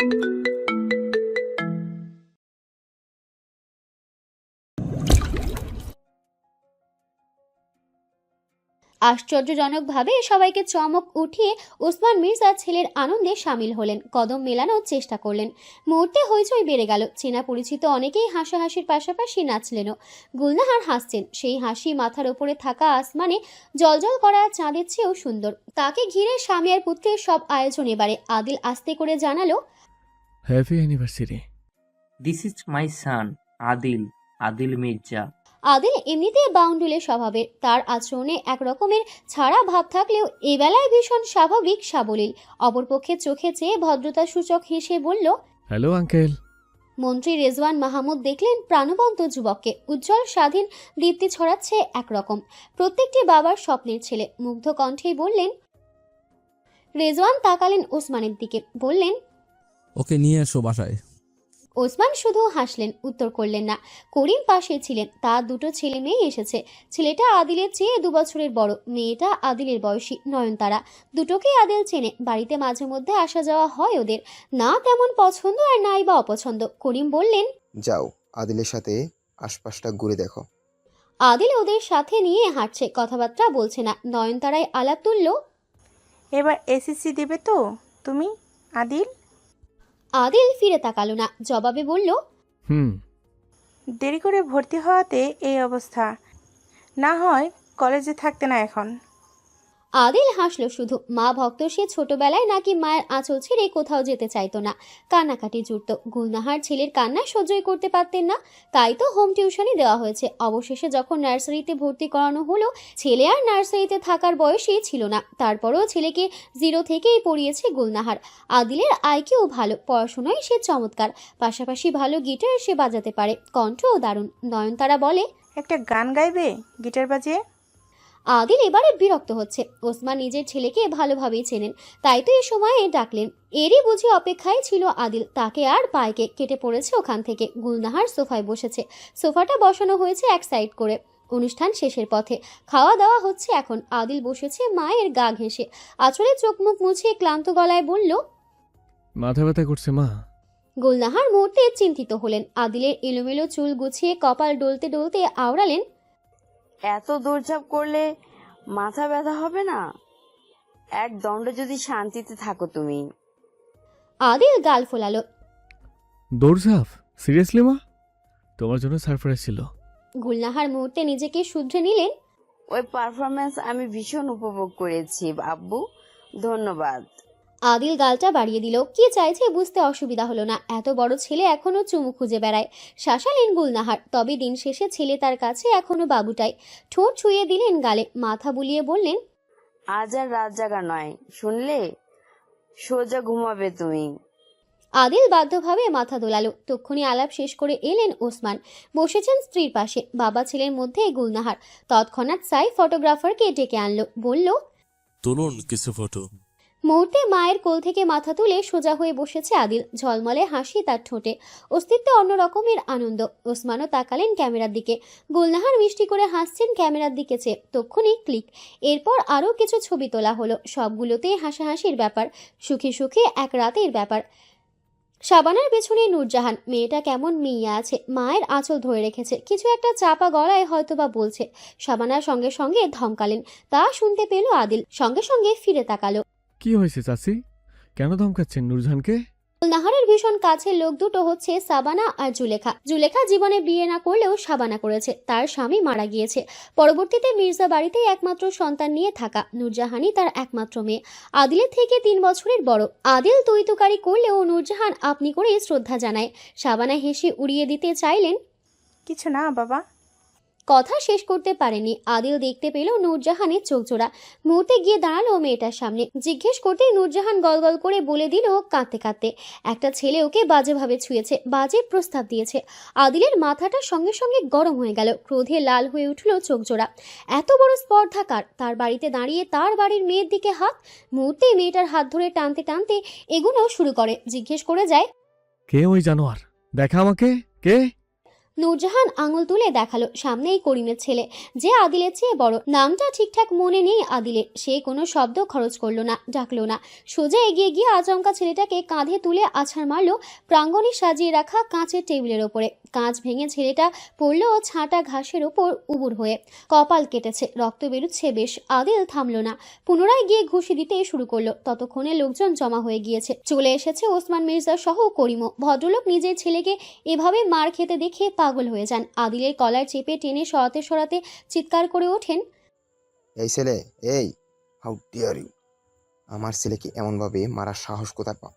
আশ্চর্যজনকভাবে সবাইকে চমক উঠিয়ে ওসমান মির্জা ছেলের আনন্দে সামিল হলেন, কদম মেলানোর চেষ্টা করলেন। মুহূর্তে হইচই বেড়ে গেল। চেনা পরিচিত অনেকেই হাসাহাসির পাশাপাশি নাচলেনও। গুলনাহার হাসছেন, সেই হাসি মাথার ওপরে থাকা আসমানে জলজল করা চাঁদের চেয়েও সুন্দর। তাকে ঘিরে স্বামী আর পুত্রের সব আয়োজন। এবারে আদিল আস্তে করে জানালো, happy anniversary. This is my son Adil, Adil Mirza. Adil এমনিতেই বাউন্ডুলে স্বভাবের, তার আচরণে এক রকমের ছাড়া ভাব থাকলেও এবেলায় ভীষণ স্বাভাবিক সাবলীল। অপরপক্ষে চোখে চেয়ে ভদ্রতা সূচক হেসে বলল, হ্যালো আঙ্কেল। মন্ত্রী রেজওয়ান মাহমুদ দেখলেন প্রাণবন্ত যুবককে, উজ্জ্বল স্বাধীন দীপ্তি ছড়াচ্ছে একরকম। প্রত্যেকটি বাবার স্বপ্নের ছেলে। মুগ্ধ কণ্ঠেই বললেন। রেজওয়ান তাকালেন ওসমানের দিকে, বললেন, ওকে নিয়ে এসো বাসায়। ওসমান শুধু হাসলেন, উত্তর করলেন না। করিম পাশে ছিলেন। তার দুটো ছেলে মেয়ে এসেছে। ছেলেটা আদিলের চেয়ে 2 বছরের বড়, মেয়েটা আদিলের বয়সী নয়নতারা। দুটোকেই আদিল চেনে, বাড়িতে মাঝে মধ্যে আসা যাওয়া হয় ওদের। না তেমন পছন্দ আর নাই বা অপছন্দ। করিম বললেন, যাও আদিলের সাথে আশপাশটা ঘুরে দেখো। আদিল ওদের সাথে নিয়ে হাঁটছে, কথাবার্তা বলছে না। নয়নতারায় আলাপ তুলল, এবার এসএসসি দেবে তো তুমি আদিল? আদিল ফিরে তাকালো না, জবাবে বলল, দেরি করে ভর্তি হওয়াতে এই অবস্থা, না হয় কলেজে থাকতে না এখন। আদিল হাসলো শুধু। মা ভক্ত সে ছোটবেলায় নাকি মায়ের আঁচল ছেড়ে কোথাও যেতে চাইতো না, কান্নাকাটি জুড়ত। গুলনাহার ছেলের কান্না সহ্যই করতে পারতেন না, তাই তো হোম টিউশনই দেওয়া হয়েছে। অবশেষে যখন নার্সারিতে ভর্তি করানো হলো, ছেলে আর নার্সারিতে থাকার বয়সই ছিল না। তারপরেও ছেলেকে 0 থেকেই পড়িয়েছে গুলনাহার। আদিলের আইকিউ ভালো, পড়াশোনায় সে চমৎকার, পাশাপাশি ভালো গিটার সে বাজাতে পারে, কণ্ঠও দারুণ। নয়নতারা বলে, একটা গান গাইবে গিটার বাজিয়ে? আদিল এবারে বিরক্ত হচ্ছে। ওসমান নিজের ছেলেকে ভালোভাবেই চেনেন, তাই তো এই সময়ে ডাকলেন। এরই বুঝি অপেক্ষায় ছিল আদিল। তাকে আর পায়কে কেটে পড়েছে ওখান থেকে। গুলনাহার সোফায় বসেছে। সোফাটা বসানো হয়েছে এক সাইড করে। অনুষ্ঠান শেষের পথে, খাওয়া দাওয়া হচ্ছে এখন। আদিল বসেছে মায়ের গা ঘেঁষে, আঁচলে চোখ মুখ মুছে ক্লান্ত গলায় বলল, মাথা ব্যথা করছে মা। গুলনাহার মুহূর্তে চিন্তিত হলেন। আদিলের এলোমেলো চুল গুছিয়ে কপাল ডলতে ডলতে আওড়ালেন, এত দৌড়ঝাঁপ করলে মাথা ব্যথা হবে না? এক দণ্ড যদি শান্তিতে থাকো তুমি। আদিল গাল ফোলালো, দৌড়ঝাঁপ? সিরিয়াসলি মা? তোমার জন্য সারপ্রাইজ ছিল। গুলনাহার মুহূর্তে নিজেকে শুধরে নিলেন। ওই পারফরমেন্স আমি ভীষণ উপভোগ করেছি আব্বু, ধন্যবাদ। আদিল গালটা বাড়িয়ে দিল। কি চাইছে বুঝতে অসুবিধা হলো না। এত বড় ছেলে এখনো চুমু খুঁজে বেড়ায়। শাসালেন গুলনাহার, তবে দিন শেষে ছেলে তার কাছে এখনো বাবুটাই। ঠোঁট ছুঁয়ে দিলেন গালে, মাথা বুলিয়ে বললেন, আজ আর রাত জাগা নয়, শুনলে? সোজা ঘুমাবে তুমি। আদিল বাধ্যভাবে মাথা দোলালো। তক্ষুনি আলাপ শেষ করে এলেন ওসমান, বসেছেন স্ত্রীর পাশে। বাবা ছেলের মধ্যে গুলনাহার। তৎক্ষণাৎ সাই ফটোগ্রাফারকে ডেকে আনলো, বলল, তুলুন কিছু ফটো। মুহূর্তে মায়ের কোল থেকে মাথা তুলে সোজা হয়ে বসেছে আদিল। ঝলমলে হাসি তার ঠোঁটে, অস্তিত্বে অন্য রকমের আনন্দ। ওসমানও তাকালেন ক্যামেরার দিকে। গুলনাহার মিষ্টি করে হাসছেন ক্যামেরার দিকে চেয়ে। তক্ষুনি ক্লিক। এরপর আরও কিছু ছবি তোলা হলো, সবগুলোতেই হাসাহাসির ব্যাপার, সুখে সুখে এক রাতের ব্যাপার। শাবানার পেছনে নূরজাহান। মেয়েটা কেমন মিয়া আছে, মায়ের আঁচল ধরে রেখেছে, কিছু একটা চাপা গলায় হয়তোবা বলছে। শাবানার সঙ্গে সঙ্গে ধমকালেন, তা শুনতে পেল আদিল। সঙ্গে সঙ্গে ফিরে তাকালো। কি হয়েছে চাচি? কেন ধমকাচ্ছেন নূরজাহানকে? গুলনাহারের ভীষণ কাছের লোক দুটো হচ্ছে সাবানা আর জুলেখা। জুলেখা জীবনে বিয়ে না করলেও শাবানা করেছে। তার স্বামী মারা গিয়েছে। পরবর্তীতে মির্জা বাড়িতেই একমাত্র সন্তান নিয়ে থাকা। নূরজাহানই তার একমাত্র মেয়ে, আদিলের থেকে 3 বছরের বড়। আদিল তুইতুকারি করলেও নূরজাহান আপনি করে শ্রদ্ধা জানায়। শাবানা হেসে উড়িয়ে দিতে চাইলেন, কিছু না বাবা। কথা শেষ করতে পারেনি। আদিল দেখতে পেল নূরজাহানের চোখ জোড়া। মুহূর্তে গিয়ে দাঁড়ালো মেয়েটার সামনে। জিজ্ঞেস করতে নূরজাহান গলগল করে বলে দিল কাঁদতে কাঁদতে, একটা ছেলে ওকে বাজেভাবে ছুঁয়েছে, বাজে প্রস্তাব দিয়েছে। আদিলের মাথাটা সঙ্গে সঙ্গে গরম হয়ে গেল, ক্রোধে লাল হয়ে উঠল চোখ জোড়া। এত বড় স্পর্ধা কার? তার বাড়িতে দাঁড়িয়ে তার বাড়ির মেয়ের দিকে হাত। মুহূর্তে মেয়েটার হাত ধরে টানতে টানতে এগোনো শুরু করে। জিজ্ঞেস করে যায়, কে ওই জানোয়ার? দেখা আমাকে, কে? নূরজাহান আঙুল তুলে দেখালো সামনেই করিমের ছেলে, যে আদিলের চেয়ে বড়। নামটা ঠিকঠাক মনে নেই আদিলের। সে কোনো শব্দ খরচ করলো না, ডাকলো না। সোজা এগিয়ে গিয়ে আচমকা ছেলেটাকে কাঁধে তুলে আছাড় মারলো প্রাঙ্গণে সাজিয়ে রাখা কাঁচের টেবিলের ওপরে। কাঁচ ভেঙে ছেলেটা পড়লো ছাঁটা ঘাসের ওপর উবুর হয়ে। কপাল কেটেছে, রক্ত বেরোচ্ছে বেশ। আদিল থামলো না, পুনরায় গিয়ে ঘুষি দিতে শুরু করলো। ততক্ষণে লোকজন জমা হয়ে গিয়েছে। চলে এসেছে ওসমান মির্জা সহ করিমও। ভদ্রলোক নিজের ছেলেকে এভাবে মার খেতে দেখে পাগল হয়ে যান। আদিলের কলার চেপে টেনে সরাতে সরাতে চিৎকার করে ওঠেন, এই ছেলে, এই, হাউ ডিয়ার ইউ! আমার ছেলেকে এমনভাবে মারার সাহস কোথায় পাও?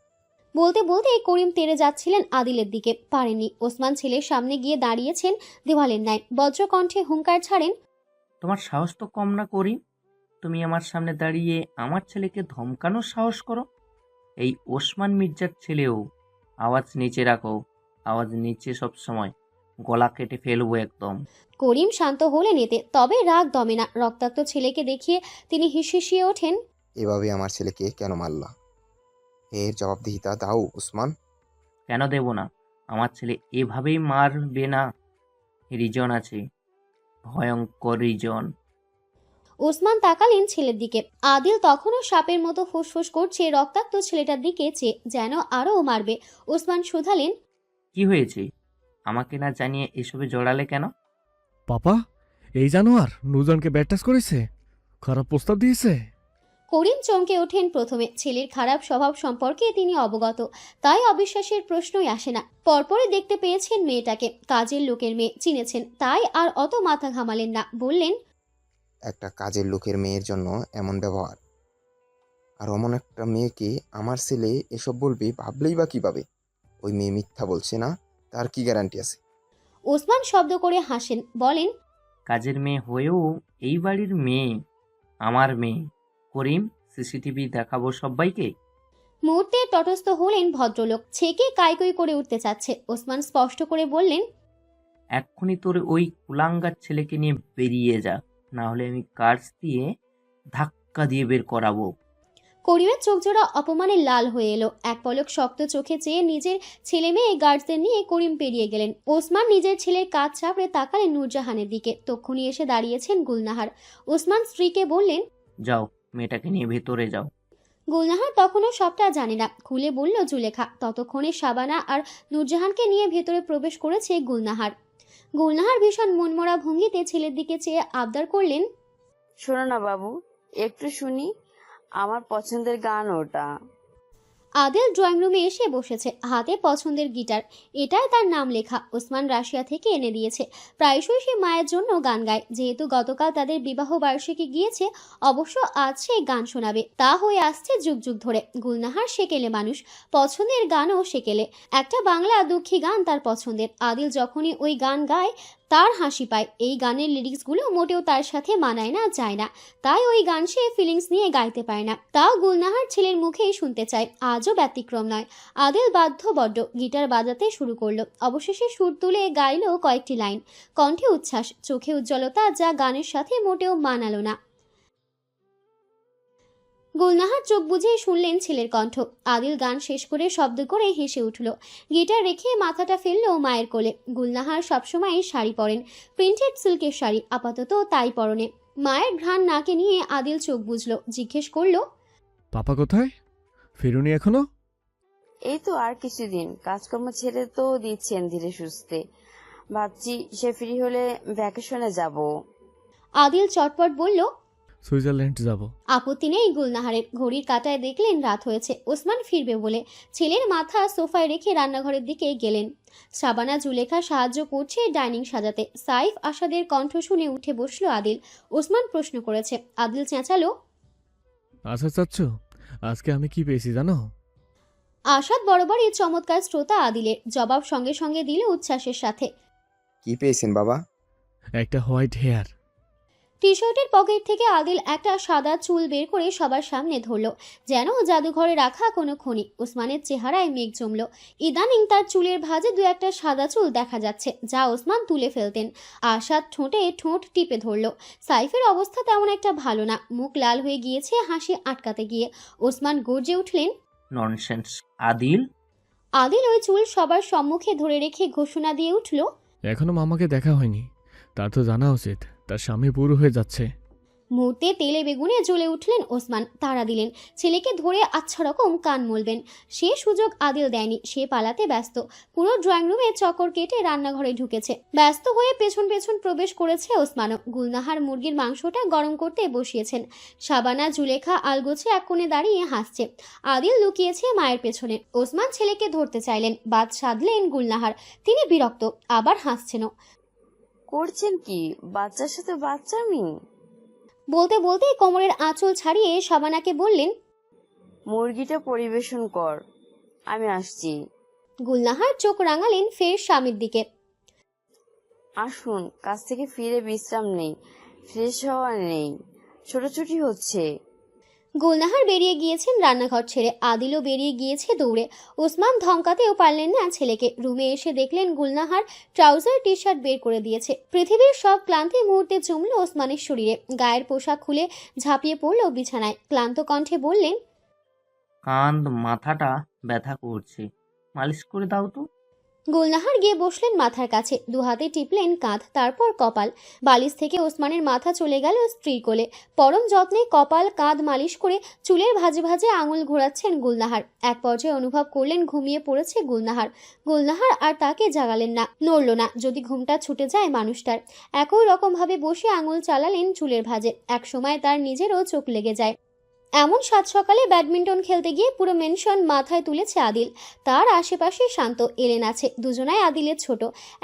বলতে বলতে করিম তেড়ে যাচ্ছিলেন আদিলের দিকে, পারেননি। ওসমান ছেলের সামনে গিয়ে দাঁড়িয়েছেন দেওয়ালের ন্যায়। বজ্রকণ্ঠে হুঙ্কার ছাড়েন, তোমার সাহস তো কম না করি। তুমি আমার সামনে দাঁড়িয়ে আমার ছেলেকে ধমকানোর সাহস করো? এই ওসমান মির্জার ছেলেও। আওয়াজ নিচে রাখো, আওয়াজ নিচে সব সময়। গলা কেটে ফেলবো একদম। করিম শান্ত হলেন এতে, তবে রাগ দমে না। রক্তাক্ত ছেলেকে দেখিয়ে তিনি হিসিয়ে ওঠেন, এভাবে আমার ছেলেকে কেন মারলা? এর জবাবদিহিতা দাও ওসমান। কেন দেব না? আমার ছেলে এভাবেই মারবে না। রিজন আছে, ভয়ঙ্কর রিজন। ওসমান তাকালেন ছেলের দিকে। আদিল তখনও সাপের মতো ফুসফুস করছে রক্তাক্ত ছেলেটার দিকে চেয়ে, যেন আরও মারবে। ওসমান শুধালেন, কি হয়েছে? আমাকে না জানিয়ে এসবে জড়ালে কেন? পাপা, এই জানোয়ার নুরজানকে ব্যাড টাচ করেছে, খারাপ প্রস্তাব দিয়েছে। করিম চমকে ওঠেন প্রথমে। ছেলের খারাপ স্বভাব সম্পর্কে তিনি অবগত, তাই অবিশ্বাসের প্রশ্নই আসে না। পরপরই দেখতে পেয়েছেন মেয়েটাকে, কাজের লোকের মেয়ে, চিনেছেন, তাই আর অত মাথা ঘামালেন না। বললেন, একটা কাজের লোকের মেয়ের জন্য এমন ব্যবহার! আর অমন একটা মেয়েকে আমার ছেলে এসব বলবে ভাবলেই বা কিভাবে? ওই মেয়ে মিথ্যা বলছে না, তার কি গ্যারান্টি আছে? ওসমান শব্দ করে হাসেন, বলেন, কাজের মেয়ে হয়েও এই বাড়ির মেয়ে, আমার মেয়ে। করিম, সিসিটিভি দেখাবো সবাইকে। মুহূর্তে তটস্থ হলেন ভদ্রলোক। ছেকে কাইকই করে উঠতে চাচ্ছে। ওসমান স্পষ্ট করে বললেন, এক্ষুনি তোর ওই কুলাঙ্গার ছেলেকে নিয়ে বেরিয়ে যা, না হলে আমি কার্স দিয়ে ধাক্কা দিয়ে বের করাবো। করিমের চোখজোড়া অপমানে লাল হয়ে এলো। এক পলক শক্ত চোখে চেয়ে নিজের ছেলে মেয়ে গার্ডসদের নিয়ে করিম পেরিয়ে গেলেন। ওসমান নিজের ছেলের কাজ চাপড়ে তাকালেন নূরজাহানের দিকে। তক্ষুনি এসে দাঁড়িয়েছেন গুলনাহার। ওসমান স্ত্রীকে বললেন, যাও, মেয়েটাকে নিয়ে ভেতরে যাও। গুলনাহার তখনও সবটা জানে না, খুলে বলল জুলেখা। ততক্ষণে শাবানা আর নূরজাহানকে নিয়ে ভেতরে প্রবেশ করেছে গুলনাহার। গুলনাহার ভীষণ মনমরা ভঙ্গিতে ছেলের দিকে চেয়ে আবদার করলেন, শোনো না বাবু, একটু শুনি, আমার পছন্দের গান ওটা। আদিল ড্রয়িং রুমে এসে বসেছে, হাতে পছন্দের গিটার। এটাই তার নাম লেখা, ওসমান রাশিয়া থেকে এনে দিয়েছে। প্রায়শই সে মায়ের জন্য গান গায়। যেহেতু গতকাল তাদের বিবাহ বার্ষিকী গিয়েছে, অবশ্য আজ সে গান শোনাবে। তা হয়ে আসছে যুগ যুগ ধরে। গুলনাহার সেকেলে মানুষ, পছন্দের গানও সেকেলে। একটা বাংলা দুঃখী গান তার পছন্দের। আদিল যখনই ওই গান গায় তার হাসি পায়। এই গানের লিরিক্সগুলো মোটেও তার সাথে মানায় না, যায় না। তাই ওই গান সে ফিলিংস নিয়ে গাইতে পারে না। তাও গুলনাহার ছেলের মুখেই শুনতে চায়। আজও ব্যতিক্রম নয়। আদিল বাধ্য বড্ড গিটার বাজাতে শুরু করলো। অবশেষে সুর তুলে গাইল কয়েকটি লাইন। কণ্ঠে উচ্ছ্বাস, চোখে উজ্জ্বলতা, যা গানের সাথে মোটেও মানালো না। গুলনাহার চোখ বুঝে শুনলেন ছেলের কণ্ঠ। আদিল গান শেষ করে শব্দ করে হেসে উঠল। গিটার রেখে মাথাটা ফেললো মায়ের কোলে। গুলনাহার সবসময় শাড়ি পরেন, প্রিন্টেড সিল্কের শাড়ি, আপাতত তাই পরনে। মায়ের ঘ্রাণ নাকে নিয়ে আদিল চোখ বুঝলো, জিজ্ঞেস করলো, পাপা কোথায়? ফেরুনি এখনো? এই তো আর কিছুদিন, কাজকর্ম ছেড়ে তো দিচ্ছেন ধীরে সুস্থে। ভাবছি সে ফ্রি হলে ভ্যাকেশনে যাব। আদিল চটপট বলল, সুইজারল্যান্ড যাব। আপত্তি নেই গুলনাহারের। ঘড়ির কাঁটায় দেখলেন রাত হয়েছে। ওসমান ফিরবে বলে ছেলের মাথা সোফায় রেখে রান্নাঘরের দিকে গেলেন। শাবানা জুলেখা সাহায্য করছে ডাইনিং সাজাতে। সাইফ আসাদের কণ্ঠ শুনে উঠে বসলো আদিল। ওসমান প্রশ্ন করেছে। আদিল চেঁচালো, আচ্ছা চাচ্ছ, আজকে আমি কি পেয়েছি জানো? আসাদ বরাবরই চমৎকার শ্রোতা আদিলের। জবাব সঙ্গে সঙ্গে দিল উচ্ছ্বাসের সাথে, কি পেয়েছেন বাবা? একটা হোয়াইট হেয়ার। টি শার্টের পকেট থেকে আদিল একটা সাদা চুল বের করে সবার সামনে ধরল, যেন জাদুঘরে রাখা কোনো খনি। ওসমানের চেহারায় মেঘ জমল। ইদানিং তার চুলের ভাঁজে দু একটা সাদা চুল দেখা যাচ্ছে, যা ওসমান তুলে ফেলতেন। আসাদ ঠোঁটে ঠোঁট টিপে ধরল। সাইফের অবস্থা তেমন একটা ভালো না, মুখ লাল হয়ে গিয়েছে হাসি আটকাতে গিয়ে। ওসমান গর্জে উঠলেন, ননসেন্স আদিল। আদিল ওই চুল সবার সম্মুখে ধরে রেখে ঘোষণা দিয়ে উঠল, এখনো মামাকে দেখা হয়নি। তার তো জানা উচিত তার স্বামী বুড়ো হয়ে যাচ্ছে। মুহূর্তে তেলে বেগুনে জ্বলে উঠলেন ওসমান। তাড়া দিলেন ছেলেকে ধরে আচ্ছা রকম কান মলবেন। সে সুযোগ আদিল দেয়নি, সে পালাতে ব্যস্ত। পুরো ড্রয়িং রুমে চক্কর কেটে রান্নাঘরে ঢুকেছে। ব্যস্ত হয়ে পেছন পেছন প্রবেশ করেছে ওসমানও। গুলনাহার মুরগির মাংসটা গরম করতে বসিয়েছেন। শাবানা, জুলেখা আলগোছে এক কোণে দাঁড়িয়ে হাসছে। আদিল লুকিয়েছে মায়ের পেছনে। ওসমান ছেলেকে ধরতে চাইলেন, বাদ সাধলেন গুলনাহার। তিনি বিরক্ত, আবার হাসছেনও। করছেন কি? বাচ্চার সাথে বাচ্চামি? বলতে বলতে কোমরের আঁচল ছাড়িয়ে শাবানাকে বললেন, মুরগিটা পরিবেশন কর, আমি আসছি। গুলনাহার চোখ রাঙালেন ফের স্বামীর দিকে। আসুন, কাজ থেকে ফিরে বিশ্রাম নেই, ফ্রেশ হওয়া নেই, ছোটাছুটি হচ্ছে। গুলনাহার বেরিয়ে গিয়েছেন রান্নাঘর ছেড়ে। আদিলও বেরিয়ে গিয়েছে দৌড়ে। ওসমান ধমকাতেও পারলেন না ছেলেকে। রুমে এসে দেখলেন গুলনাহার ট্রাউজার টি শার্ট বের করে দিয়েছে। পৃথিবীর সব ক্লান্তি মুহূর্তে জমল ওসমানের শরীরে। গায়ের পোশাক খুলে ঝাঁপিয়ে পড়ল বিছানায়। ক্লান্ত কণ্ঠে বললেন, মাথাটা ব্যথা করছে, মালিশ করে দাও তো। গুলনাহার গিয়ে বসলেন মাথার কাছে। দুহাতে টিপলেন কাঁধ, তারপর কপাল। বালিশ থেকে ওসমানের মাথা চলে গেল স্ত্রীর কোলে। পরম যত্নে কপাল কাঁধ মালিশ করে চুলের ভাঁজে ভাঁজে আঙুল ঘোরাচ্ছেন গুলনাহার। এক পর্যায়ে অনুভব করলেন ঘুমিয়ে পড়েছে গুলনাহার। গুলনাহার আর তাকে জাগালেন না, নড়ল না। যদি ঘুমটা ছুটে যায় মানুষটার। একই রকমভাবে বসে আঙুল চালালেন চুলের ভাঁজে। এক সময় তার নিজেরও চোখ লেগে যায়। এমন সাত সকালে ব্যাডমিন্টন খেলতে গিয়ে পুরো মেনশন মাথায় তুলেছে আদিল। তার আশেপাশে শান্ত, এলেন আছে। দুজনাই আদিলের ছোট,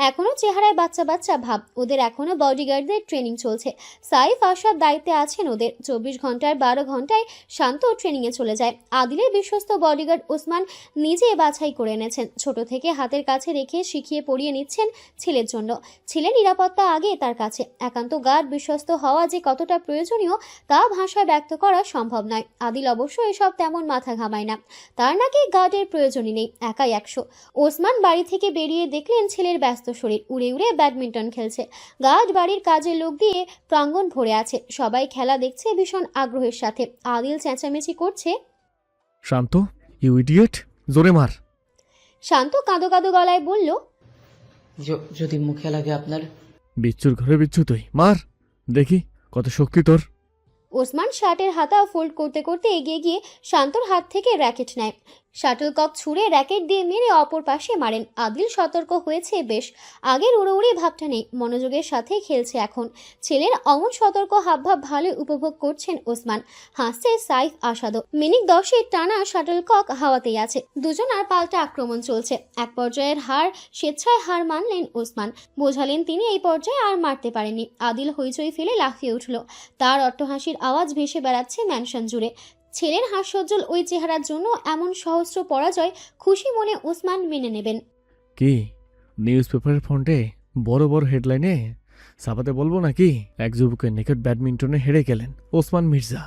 এখনো চেহারায় বাচ্চা বাচ্চা ভাব। ওদের এখনো বডিগার্ডদের ট্রেনিং চলছে। সাইফ আসার দায়িত্বে আছেন ওদের। 24 ঘন্টার 12 ঘন্টায় শান্ত ট্রেনিংয়ে চলে যায়। আদিলের বিশ্বস্ত বডিগার্ড ওসমান নিজে বাছাই করে এনেছেন। ছোট থেকে হাতের কাছে রেখে শিখিয়ে পড়িয়ে নিচ্ছেন ছেলের জন্য। ছেলের নিরাপত্তা আগে তার কাছে। একান্ত গার্ড বিশ্বস্ত হওয়া যে কতটা প্রয়োজনীয় তা ভাষায় ব্যক্ত করা সম্ভব নয়। আদিল অবশ্য এসব তেমন মাথা ঘামায় না। তার নাকি গার্ডের প্রয়োজনই নেই, একাই 100। ওসমান বাড়ি থেকে বেরিয়ে দেখলেন ছেলের ব্যস্ত শরীর উড়ে উড়ে ব্যাডমিন্টন খেলছে। গার্ড বাড়ির কাজের লোক দিয়ে প্রাঙ্গণ ভরে আছে। সবাই খেলা দেখছে ভীষণ আগ্রহের সাথে। আদিল চেঁচামেচি করছে, শান্ত, ইউ ইডিয়েট, জোরে মার। শান্ত কাঁদো কাঁদো গলায় বলল, যদি মুখে লাগে আপনার। বিচ্ছুর ঘরে বিচ্ছু তুই, মার দেখি কত শক্তি তোর। ওসমান শার্টের হাতা ফোল্ড করতে করতে এগিয়ে গিয়ে শান্তর হাত থেকে র্যাকেট নেয়। শাটলকক ছুঁড়ে র্যাকেট দিয়ে মেরে অপর পাশে মারেন। আদিল সতর্ক হয়েছে বেশ। আগের উড়োউড়ি ভাবটা নেই, মনোযোগের সাথে খেলছে এখন। ছেলের অমন সতর্ক হাবভাব ভালোই উপভোগ করছেন ওসমান। হাসছে সাইফ আসাদও। মিনিট 10 টানা শাটলকক হাওয়াতেই আছে। দুজনার পাল্টা আক্রমণ চলছে। এক পর্যায়ের স্বেচ্ছায় হার মানলেন ওসমান। বোঝালেন তিনি এই পর্যায়ে আর মারতে পারেননি। আদিল হইচই ফেলে লাফিয়ে উঠল। তার অট্টহাসির আওয়াজ ভেসে বেড়াচ্ছে ম্যানশন জুড়ে। ছেলের হাস্যোজ্জ্বল ওই চেহারার জন্য এমন সহস্র পরাজয় খুশি মনে ওসমান মেনে নেবেন। কি নিউজ পেপারের ফন্টে বড় বড় হেডলাইনে ছাপাতে বলবো নাকি? এক যুবকের নিকট ব্যাডমিন্টনে হেরে গেলেন ওসমান মির্জা।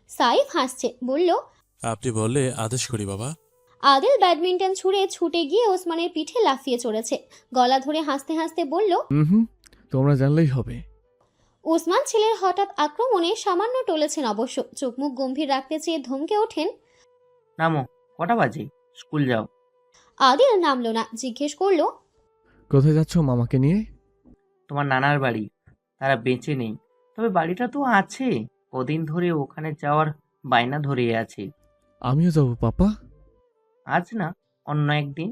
সাইফ হাসছে, বলল, আপনি বললে আদেশ করি বাবা। আদিল ব্যাডমিন্টন ছুঁড়ে ছুটে গিয়ে ওসমানের পিঠে লাফিয়ে চড়েছে। গলা ধরে হাসতে হাসতে বলল, হুম, তোমরা জানলেই হবে। ওসমান ছেলের হঠাৎ আক্রমণে সামান্য টলেছেন অবশ্য। চোখ মুখ গম্ভীর রাখতে চেয়ে ধমকে ওঠেন, নামো, কটা বাজে? স্কুল যাও। আদিল নামলো না। জিজ্ঞেস করলো, কোথায় যাচ্ছ মামাকে নিয়ে? তোমার নানার বাড়ি। তারা বেঁচে নেই, তবে বাড়িটা তো আছে। কদিন ধরে ওখানে যাওয়ার বায়না ধরে আছে। আমিও যাবো পাপা। আজ না, অন্য একদিন।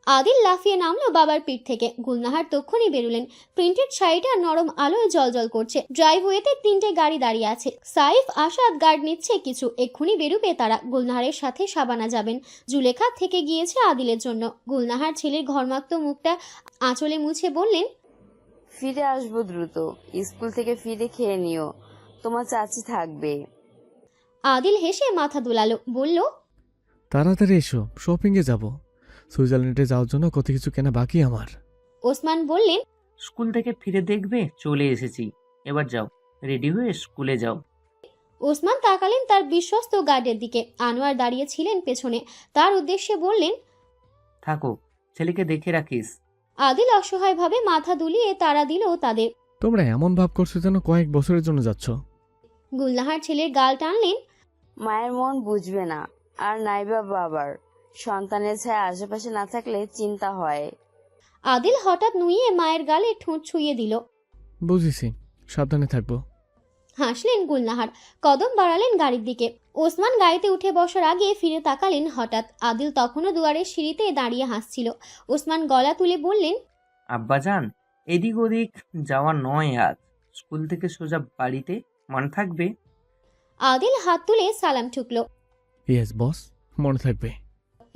আদিল লাফিয়ে নামলো বাবার পিঠ থেকে। গুলনাহার তক্ষুনি বেরুলেন। প্রিন্টেড শাড়িটা নরম আলোয় জলজল করছে। ড্রাইভওয়েতে 3টে গাড়ি দাঁড়িয়ে আছে। সাইফ আসাদ গার্ড নিচ্ছে কিছু। এক্ষুনি বেরুবে তারা। গুলনাহারের সাথে শাবানা যাবেন। জুলেখা থেকে গিয়েছে আদিলের জন্য। গুলনাহার ছেলের ঘর্মাক্ত মুখটা আঁচলে মুছে বললেন, ফিরে আসবো দ্রুত। স্কুল থেকে ফিরে খেয়ে নিও, তোমার চাচি থাকবে। আদিল হেসে মাথা দোলালো, বলল, তাড়াতাড়ি এসো, শপিংয়ে যাব। সুইজারল্যান্ডে যাওয়ার জন্য কত কিছু কেনা বাকি আমার। ওসমান বললেন, স্কুল থেকে ফিরে দেখবে চলে এসেছি। এবার যাও, রেডি হয়ে স্কুলে যাও। ওসমান তাকালেন তার বিশ্বস্ত গার্ডের দিকে। আনোয়ার দাঁড়িয়ে ছিলেন পেছনে। তার উদ্দেশ্যে বললেন, থাকো, ছেলেকে দেখে রাখিস। আদিল অসহায়ভাবে মাথা দুলিয়ে তাড়া দিল তাদের। তোমরা এমন ভাব করছো যেন কয়েক বছরের জন্য যাচ্ছ। গুলনাহার ছেলের গাল টানলেন, মায়ের মন বুঝবে না, আর নাইবা বাবার। সন্তানের ছায়া আশেপাশে না থাকলে চিন্তা হয়। আদিল হঠাৎ নুইয়ে মায়ের গালে ঠোঁট ছুঁয়ে দিল। বুঝেছি, সাবধানে থাকবো। হাসলেন গুলনাহার, কদম বাড়ালেন গাড়ির দিকে। ওসমান গাড়িতে উঠে বসার আগে ফিরে তাকালেন হঠাৎ। আদিল তখনও দুয়ারের সিঁড়িতে দাঁড়িয়ে হাসছিল। ওসমান গলা তুলে বললেন, আব্বাজান, এদিক ওদিক যাওয়া নয় আজ। স্কুল থেকে সোজা বাড়িতে, মনে থাকবে? আদিল হাত তুলে সালাম ঠুকল। ইয়েস বস, মনে থাকবে।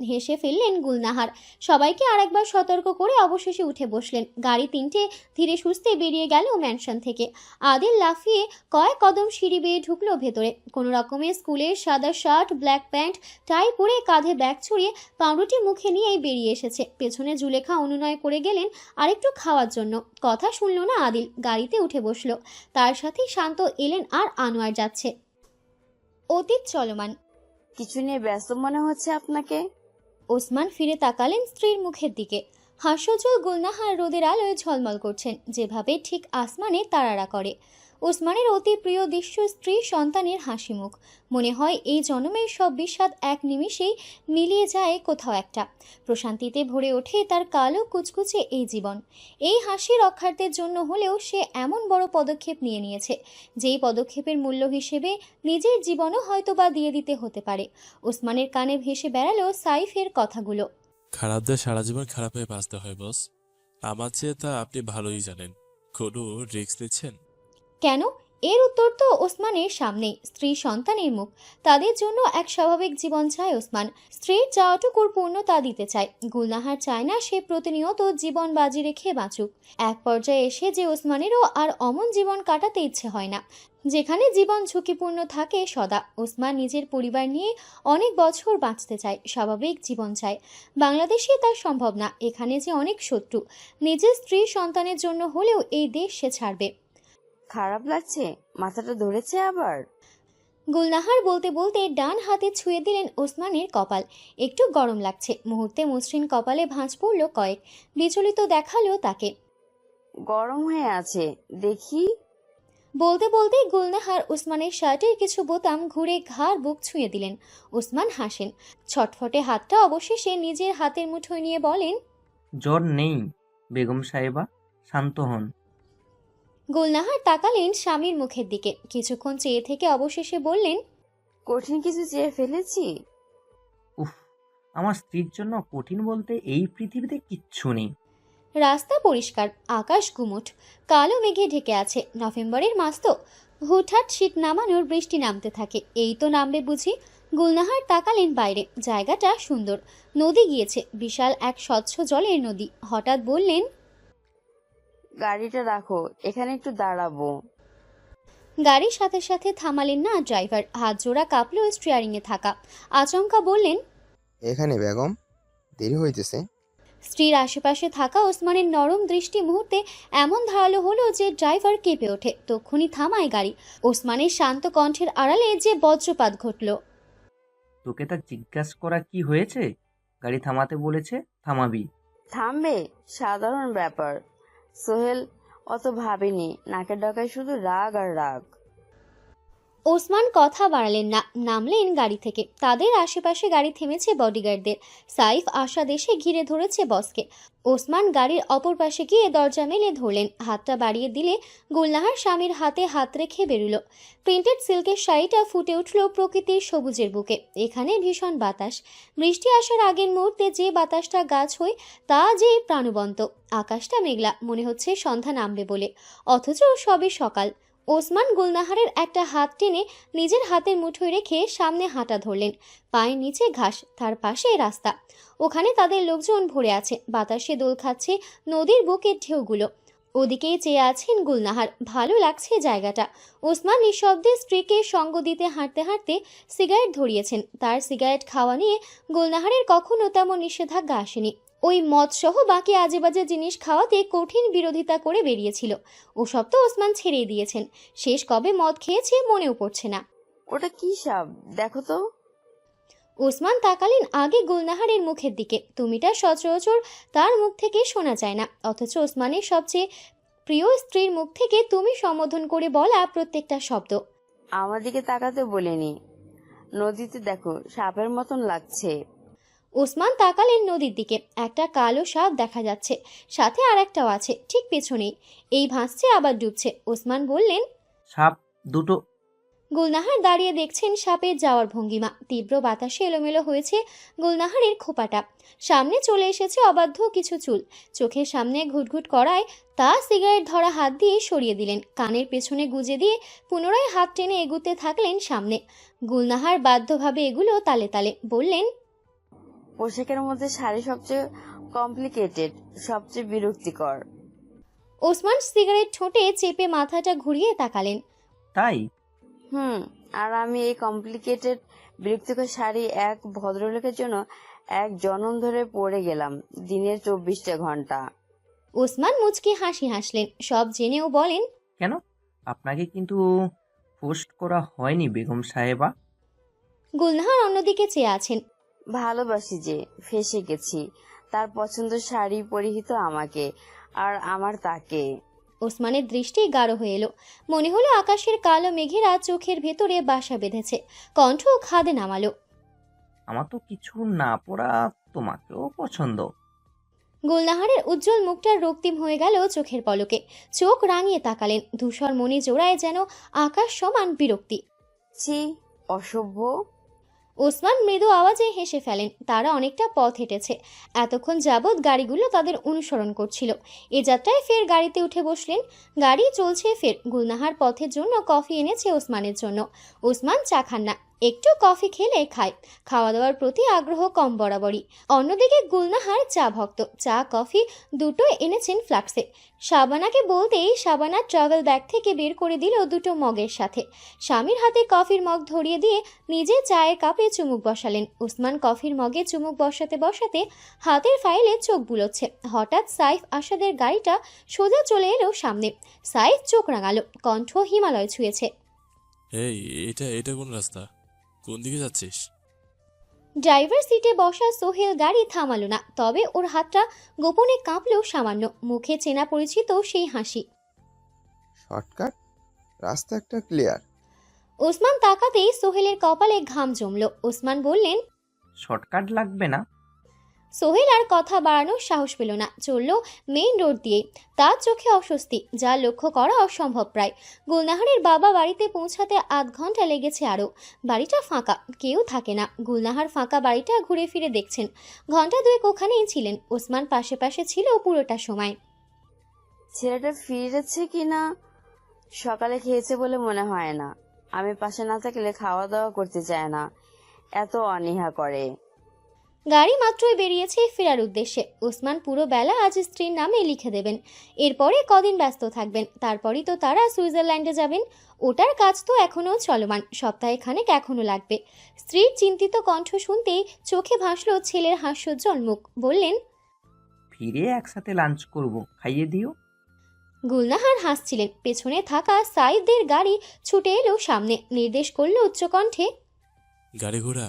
হেসে ফেললেন গুলনাহার। সবাইকে আরেকবার সতর্ক করে অবশেষে উঠে বসলেন। গাড়ি তিনটে ধীরে সুস্থে বেরিয়ে গেল ম্যানশন থেকে। আদিল লাফিয়ে কয়েক কদম সিঁড়ি বেয়ে ঢুকলো ভেতরে। কোনো রকমের স্কুলের সাদা শার্ট, ব্ল্যাক প্যান্ট, টাই পরে কাঁধে ব্যাগ ছড়িয়ে পাউরুটি মুখে নিয়েই বেরিয়ে এসেছে। পেছনে জুলেখা অনুনয় করে গেলেন আরেকটু খাওয়ার জন্য। কথা শুনল না আদিল, গাড়িতে উঠে বসলো। তার সাথেই শান্ত এলেন আর আনোয়ার যাচ্ছে। অতীত চলমান। কিছু নিয়ে ব্যস্ত মনে হচ্ছে আপনাকে। ওসমান ফিরে তাকালেন স্ত্রীর মুখের দিকে। হাস্যোজ্জ্বল গুলনাহার রোদের আলোয় ঝলমল করছেন, যেভাবে ঠিক আসমানে তারারা করে। ওসমানের অতি প্রিয় দৃশ্য স্ত্রী সন্তানের হাসি মুখ। মনে হয় এই জন্মের সব বিষাদ এক নিমিষেই মিলিয়ে যায় কোথাও একটা। প্রশান্তিতে ভরে ওঠে তার কালো কুচকুচে এই জীবন। এই হাসি রক্ষার্থের জন্য হলেও সে এমন বড় পদক্ষেপ নিয়েছে, যেই পদক্ষেপের মূল্য হিসেবে নিজের জীবনও হয়তোবা দিয়ে দিতে হতে পারে। ওসমানের কানে ভেসে বেড়ালো সাইফের কথাগুলো। খারাপদের সারা জীবন খারাপ হয়ে বাঁচতে হয় বস। আমার চেয়ে তা আপনি ভালোই জানেন। কোনো রিস্ক নিচ্ছেন? কেন? এর উত্তর তো ওসমানের সামনেই। স্ত্রী সন্তানের মুখ, তাদের জন্য এক স্বাভাবিক জীবন চায় ওসমান। স্ত্রীর চাওয়াটুকুর পূর্ণতা দিতে চায়। গুলনাহার চায় না সে প্রতিনিয়ত জীবন বাজি রেখে বাঁচুক। এক পর্যায়ে এসে যে ওসমানেরও আর অমন জীবন কাটাতে ইচ্ছে হয় না, যেখানে জীবন ঝুঁকিপূর্ণ থাকে সদা। ওসমান নিজের পরিবার নিয়ে অনেক বছর বাঁচতে চায়, স্বাভাবিক জীবন চায়। বাংলাদেশে তা সম্ভব না, এখানে যে অনেক শত্রু। নিজের স্ত্রী সন্তানের জন্য হলেও এই দেশ সে ছাড়বে। খারাপ লাগছে? মাথাটা ধরেছে আবার? গুলনাহার বলতে বলতে ডান হাতে ছুঁয়ে দিলেন ওসমানের কপাল। একটু গরম লাগছে। মুহূর্তে মসৃণ কপালে ভাঁজ পড়ল কয়েক। বিচলিত দেখালো তাকে। গরম হয়ে আছে দেখি। বলতে বলতে গুলনাহার ওসমানের শার্টের কিছু বোতাম ঘুরে ঘাড় বুক ছুঁয়ে দিলেন। ওসমান হাসেন। ছটফটে হাতটা অবশেষে নিজের হাতের মুঠোয় নিয়ে বলেন, জ্বর নেই বেগম সাহেবা, শান্ত হন। গুলনাহার তাকালেন স্বামীর মুখের দিকে। কিছুক্ষণ চেয়ে থেকে অবশেষে বললেন, কঠিন কিছু চেয়ে ফেলেছি? উফ, আমার স্ত্রীর জন্য কঠিন বলতে এই পৃথিবীতে কিচ্ছু নেই। রাস্তা পরিষ্কার, আকাশ গুমোট, কালো মেঘে ঢেকে আছে। নভেম্বরের মাস তো, হুটহাট শীত নামানোর বৃষ্টি নামতে থাকে। এই তো নামবে বুঝি। গুলনাহার তাকালেন বাইরে। জায়গাটা সুন্দর। নদী গিয়েছে, বিশাল এক স্বচ্ছ জলের নদী। হঠাৎ বললেন, গাড়িটা রাখো, এখানে একটু দাঁড়াবো। গাড়ির সাথে সাথে থামালেন না ড্রাইভার। হাত জোড়া কাঁপল স্টিয়ারিংয়ে থাকা। আচমকা বললেন, এখানে বেগম, দেরি হইতেছে। স্ত্রীর আশেপাশে থাকা ওসমানের নরম দৃষ্টি মুহূর্তে এমন ধারালো হলো যে ড্রাইভার কেঁপে ওঠে। তক্ষুনি থামায় গাড়ি। ওসমানের শান্ত কণ্ঠের আড়ালে যে বজ্রপাত ঘটল। তোকে তা জিজ্ঞাসা করা কি হয়েছে? গাড়ি থামাতে বলেছে, থামাবি। থামবে? সাধারণ ব্যাপার। সোহেল অত ভাবেনি, নাকের ডগায় শুধু রাগ আর রাগ। ওসমান কথা বাড়ালেন না, নামলেন গাড়ি থেকে। তাদের আশেপাশে গাড়ি থেমেছে বডিগার্ডদের। সাইফ আশা দেশে ঘিরে ধরেছে বসকে। ওসমান গাড়ির অপর পাশে গিয়ে দরজা মেলে ধরলেন। হাতটা বাড়িয়ে দিলে গুলনাহার স্বামীর হাতে হাত রেখে বেরুলো। প্রিন্টেড সিল্কের শাড়িটা ফুটে উঠল প্রকৃতির সবুজের বুকে। এখানে ভীষণ বাতাস। বৃষ্টি আসার আগের মুহূর্তে যে বাতাসটা গাছ হয়ে, তা যে প্রাণবন্ত। আকাশটা মেঘলা, মনে হচ্ছে সন্ধ্যা নামবে বলে, অথচ সবে সকাল। ওসমান গুলনাহারের একটা হাত টেনে নিজের হাতের মুঠোয় রেখে সামনে হাঁটা ধরলেন। পায়ের নিচে ঘাস, তার পাশে রাস্তা। ওখানে তাদের লোকজন ভরে আছে। বাতাসে দোল খাচ্ছে নদীর বুকের ঢেউগুলো। ওদিকেই চেয়ে আছেন গুলনাহার। ভালো লাগছে জায়গাটা। ওসমান নিঃশব্দে স্ত্রীকে সঙ্গ দিতে হাঁটতে হাঁটতে সিগারেট ধরিয়েছেন। তার সিগারেট খাওয়া নিয়ে গুলনাহারের কখনো তেমন নিষেধাজ্ঞা আসেনি। ওই মদসহ বাকি আজেবাজে জিনিস খাওয়াতে কঠিন বিরোধিতা করে বেরিয়েছিল। ওসব তো ওসমান ছেড়েই দিয়েছেন। শেষ কবে মদ খেয়েছে মনেও পড়ছে না। ওটা কি সাপ? দেখো তো। ওসমান তাকালেন আগে গুলনাহারের মুখের দিকে। তুমিটা সচরাচর তার মুখ থেকে শোনা যায় না, অথচ ওসমানের সবচেয়ে প্রিয় স্ত্রীর মুখ থেকে তুমি সম্বোধন করে বলা প্রত্যেকটা শব্দ। আমার দিকে তাকাতে বলিনি। নদীতে দেখো, সাপের মতন লাগছে। ওসমান তাকালেন নদীর দিকে। একটা কালো সাপ দেখা যাচ্ছে, সাথে আর একটাও আছে ঠিক পেছনেই। এই ভাসছে আবার ডুবছে। ওসমান বললেন, সাপ দুটো। গুলনাহার দাঁড়িয়ে দেখছেন সাপের যাওয়ার ভঙ্গিমা। তীব্র বাতাসে এলোমেলো হয়েছে গুলনাহারের খোপাটা। সামনে চলে এসেছে অবাধ্য কিছু চুল। চোখের সামনে ঘুটঘুট করায় তা সিগারেট ধরা হাত দিয়ে সরিয়ে দিলেন। কানের পেছনে গুজে দিয়ে পুনরায় হাত টেনে এগুতে থাকলেন সামনে। গুলনাহার বাধ্যভাবে এগুলো তালে তালে। বললেন, পোশাকের মধ্যে শাড়ি সবচেয়ে কমপ্লিকেটেড, সবচেয়ে বিরক্তিকর। ওসমান সিগারেট ঠোঁটে চেপে মাথাটা ঘুরিয়ে তাকালেন। তাই? আর আমি এই কমপ্লিকেটেড বিরক্তিকর শাড়ি এক ভদ্রলোকের জন্য এক জনম ধরে পরে গেলাম, দিনের 24টা ঘন্টা। ওসমান মুচকি হাসি হাসলেন। সব জেনেও বলেন, কেন? আপনাকে কিন্তু পোস্ট করা হয়নি বেগম সাহেবা। গুলনাহার অন্যদিকে চেয়ে আছেন। ভালোবাসি যে, ফেঁসে গেছি। তার পছন্দ শাড়ি পরিহিত আমাকে, আর আমার তাকে। ওসমানের দৃষ্টি গাঢ় হয়ে এলো। মনে হলো আকাশের কালো মেঘেরা চোখের ভেতরে বাসা বেঁধেছে। কণ্ঠ খাদে নামালো। আমার তো কিছু না পড়া তোমাকেও পছন্দ। গুলনাহারের উজ্জ্বল মুখটা রক্তিম হয়ে গেল চোখের পলকে। চোখ রাঙিয়ে তাকালেন। ধূসর মণি জোড়ায় যেন আকাশ সমান বিরক্তি। ছি, অসভ্য। ওসমান মৃদু আওয়াজে হেসে ফেলেন। তারা অনেকটা পথ হেঁটেছে। এতক্ষণ যাবৎ গাড়িগুলো তাদের অনুসরণ করছিল। এ যাত্রায় ফের গাড়িতে উঠে বসলেন। গাড়ি চলছে ফের। গুলনাহার পথের জন্য কফি এনেছে ওসমানের জন্য। ওসমান চা খান না, একটু কফি খেলে খায়। খাওয়া দাওয়ার প্রতি আগ্রহ কম বরাবরই। অন্যদিকে গুলনাহার চা ভক্ত। চা কফি দুটোই এনেছেন ফ্লাক্সে। শাবানাকে বলতেই শাবানা ট্রাভেল ব্যাগ থেকে বের করে দিল দুটো মগের সাথে। স্বামীর হাতে কফির মগ ধরিয়ে দিয়ে নিজে চায়ের কাপে চুমুক বসালেন। ওসমান কফির মগে চুমুক বসাতে বসাতে হাতের ফাইলে চোখ বুলোচ্ছে। হঠাৎ সাইফ আসাদের গাড়িটা সোজা চলে এলো সামনে। সাইফ চোখ রাঙালো, কণ্ঠ হিমালয় ছুঁয়েছে। এই, এটা কোন রাস্তা? কোন দিকে যাচ্ছিস? ড্রাইভার সিটে বসা সোহেল গাড়ি থামালো না, তবে ওর হাতটা গোপনে কাঁপলেও সামান্য। মুখে চেনা পরিচিত সেই হাসি। শর্টকাট, রাস্তা একটা ক্লিয়ার। ওসমান তাকাতেই সোহেলের কপালে ঘাম জমলো। ওসমান বললেন, শর্টকাট লাগবে না। সোহেল আর কথা বাড়ানোর সাহস পেল না। চলল মেইন রোড দিয়ে। তার চোখে অস্বস্তি, যা লক্ষ্য করা অসম্ভব প্রায়। গুলনাহারের বাবা বাড়িতে পৌঁছাতে আধ ঘন্টা লেগেছে আরও। বাড়িটা ফাঁকা, কেউ থাকে না। গুলনাহার ফাঁকা বাড়িটা ঘুরে ফিরে দেখছেন। ঘন্টা দুয়েক ওখানেই ছিলেন। ওসমান পাশে পাশে ছিল পুরোটা সময়। ছেলেটা ফিরেছে কিনা সকালে খেয়েছে বলে মনে হয় না। আমি পাশে না থাকলে খাওয়া দাওয়া করতে চায় না, এত অনীহা করে। গাড়ি মাত্রই বেরিয়েছে ফেরার উদ্দেশ্যে। ওসমান পুরো বেলা আজ স্ত্রীর নামে লিখে দেবেন। এরপরে কদিন ব্যস্ত থাকবেন, তারপরই তো তারা সুইজারল্যান্ডে যাবেন। ওটার কাজ তো এখনও চলমান, সপ্তাহখানেক এখনও লাগবে। স্ত্রীর চিন্তিত কণ্ঠ শুনতেই চোখে ভাসল ছেলের হাস্যোজ্জ্বল মুখ। বললেন, ফিরে একসাথে লাঞ্চ করব, খাইয়ে দিও। গুলনাহার হাসছিলেন। পেছনে থাকা সাইদদের গাড়ি ছুটে এলো সামনে। নির্দেশ করল উচ্চকণ্ঠে, গাড়ি ঘোড়া।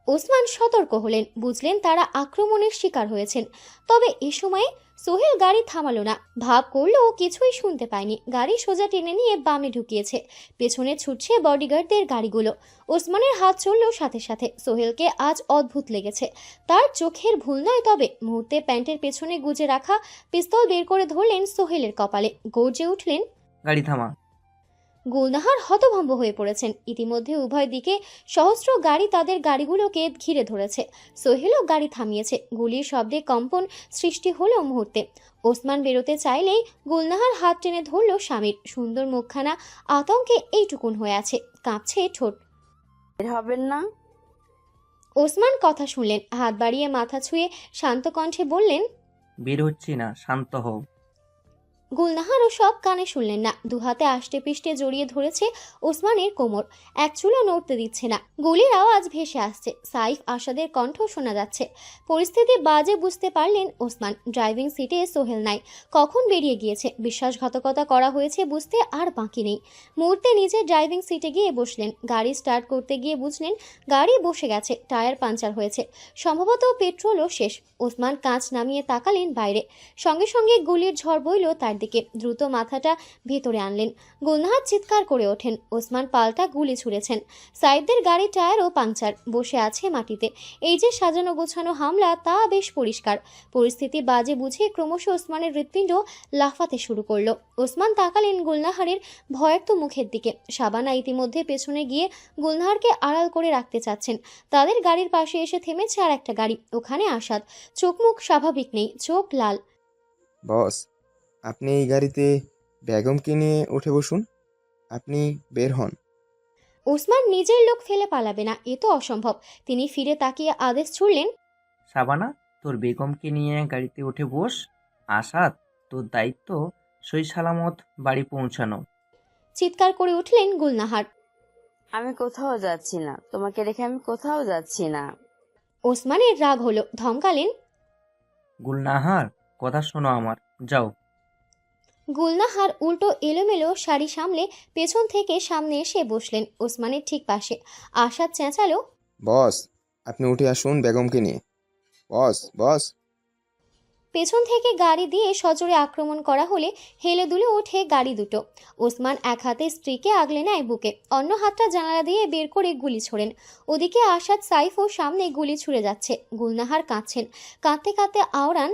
ওসমান সতর্ক হলেন। বুঝলেন তারা আক্রমণের শিকার হয়েছেন। তবে এ সময় সোহেল গাড়ি থামালো না। ভাব করলো ও কিছুই শুনতে পায়নি। গাড়ি সোজা টেনে নিয়ে বামে ঢুকিয়েছে। পেছনে ছুটছে বডিগার্ডদের গাড়িগুলো। ওসমানের হাত চলল সাথে সাথে। সোহেলকে আজ অদ্ভুত লেগেছে। তার চোখের ভুল নয়, তবে মুহূর্তে প্যান্টের পেছনে গুজে রাখা পিস্তল বের করে ধরলেন সোহেলের কপালে। গর্জে উঠলেন, গাড়ি থামা। গুলনাহার হতভম্ব হয়ে পড়েছেন। ইতিমধ্যে উভয় দিকে সহস্র গাড়ি তাদের গাড়িগুলোকে ঘিরে ধরেছে। সোহেলও গাড়ি থামিয়েছে। গুলির শব্দে কম্পন সৃষ্টি হলো মুহূর্তে। ওসমান বেরোতে চাইলেই গুলনাহার হাত টেনে ধরল স্বামীর। সুন্দর মুখখানা আতঙ্কে এইটুকুন হয়ে আছে, কাঁপছে ঠোঁট। বের হবেন না? ওসমান কথা শুনলেন। হাত বাড়িয়ে মাথা ছুঁয়ে শান্ত কণ্ঠে বললেন, বের হচ্ছি না, শান্ত হও। গুলনাহারও সব কানে শুনলেন না। দুহাতে আষ্টে পিষ্টে জড়িয়ে ধরেছে ওসমানের কোমর। এক চুলো নড়তে দিচ্ছে না। গুলির আওয়াজ ভেসে আসছে। সাইফ আসাদের কণ্ঠ শোনা যাচ্ছে। পরিস্থিতি বাজে বুঝতে পারলেন ওসমান। ড্রাইভিং সিটে সোহেল নাই, কখন বেরিয়ে গিয়েছে। বিশ্বাসঘাতকতা করা হয়েছে বুঝতে আর বাকি নেই। মুহূর্তে নিজে ড্রাইভিং সিটে গিয়ে বসলেন। গাড়ি স্টার্ট করতে গিয়ে বুঝলেন গাড়ি বসে গেছে, টায়ার পাঞ্চার হয়েছে, সম্ভবত পেট্রোলও শেষ। ওসমান কাঁচ নামিয়ে তাকালেন বাইরে। সঙ্গে সঙ্গে গুলির ঝড় বইল তার ছায়ার দিকে, দ্রুত মাথাটা ভেতরে আনলেন। গুলনাহার চিৎকার করে ওঠেন। ওসমান পাল্টা গুলি ছুঁড়েছেন। সাইদদের গাড়ির টায়ারও পাংচার, বসে আছে মাটিতে। এই যে সাজানো গোছানো হামলা, তা বেশ পরিষ্কার। পরিস্থিতি বাজে বুঝে ক্রমশ ওসমানের হৃৎপিণ্ড লাফাতে শুরু করলো। ওসমান তাকালেন গুলনাহারের ভয়ার্ত মুখের দিকে। শাবানা ইতিমধ্যে পেছনে গিয়ে গুলনাহারকে আড়াল করে রাখতে চাচ্ছেন। তাদের গাড়ির পাশে এসে থেমেছে আর একটা গাড়ি। ওখানে আসাদ। চোখ মুখ স্বাভাবিক নেই, চোখ লাল। বস, আপনি এই গাড়িতে বেগমকে নিয়ে উঠে বসুন। আপনি বের হন। ওসমান নিজের লোক ফেলে পালাবে না, এ তো অসম্ভব। তিনি ফিরে তাকিয়ে আদেশ ছুড়লেন, শাবানা, তোর বেগমকে নিয়ে গাড়িতে উঠে বস। আসাদ, তোর দায়িত্ব সই সালামত বাড়ি পৌঁছানো। চিৎকার করে উঠলেন গুলনাহার। আমি কোথাও যাচ্ছি না, তোমাকে রেখে আমি কোথাও যাচ্ছি না। ওসমানের রাগ হলো, ধমকালেন। গুলনাহার, কথা শোনো আমার, যাও। গুলনাহার উল্টো এলোমেলো শাড়ি সামলে পেছন থেকে সামনে এসে বসলেন ওসমানের ঠিক পাশে। আসাদ চেঁচালো, বস, আপনি উঠে আসুন বেগমকে নিয়ে। বস বস। পেছন থেকে গাড়ি দিয়ে সজোরে আক্রমণ করা হলে হেলে দুলে ওঠে গাড়ি দুটো। ওসমান এক হাতে স্ত্রীকে আগলে নেয় বুকে, অন্য হাতটা জানালা দিয়ে বের করে গুলি ছোড়েন। ওদিকে আসাদ সাইফও সামনে গুলি ছুড়ে যাচ্ছে। গুলনাহার কাঁদছেন, কাঁদতে কাঁদতে আওড়ান,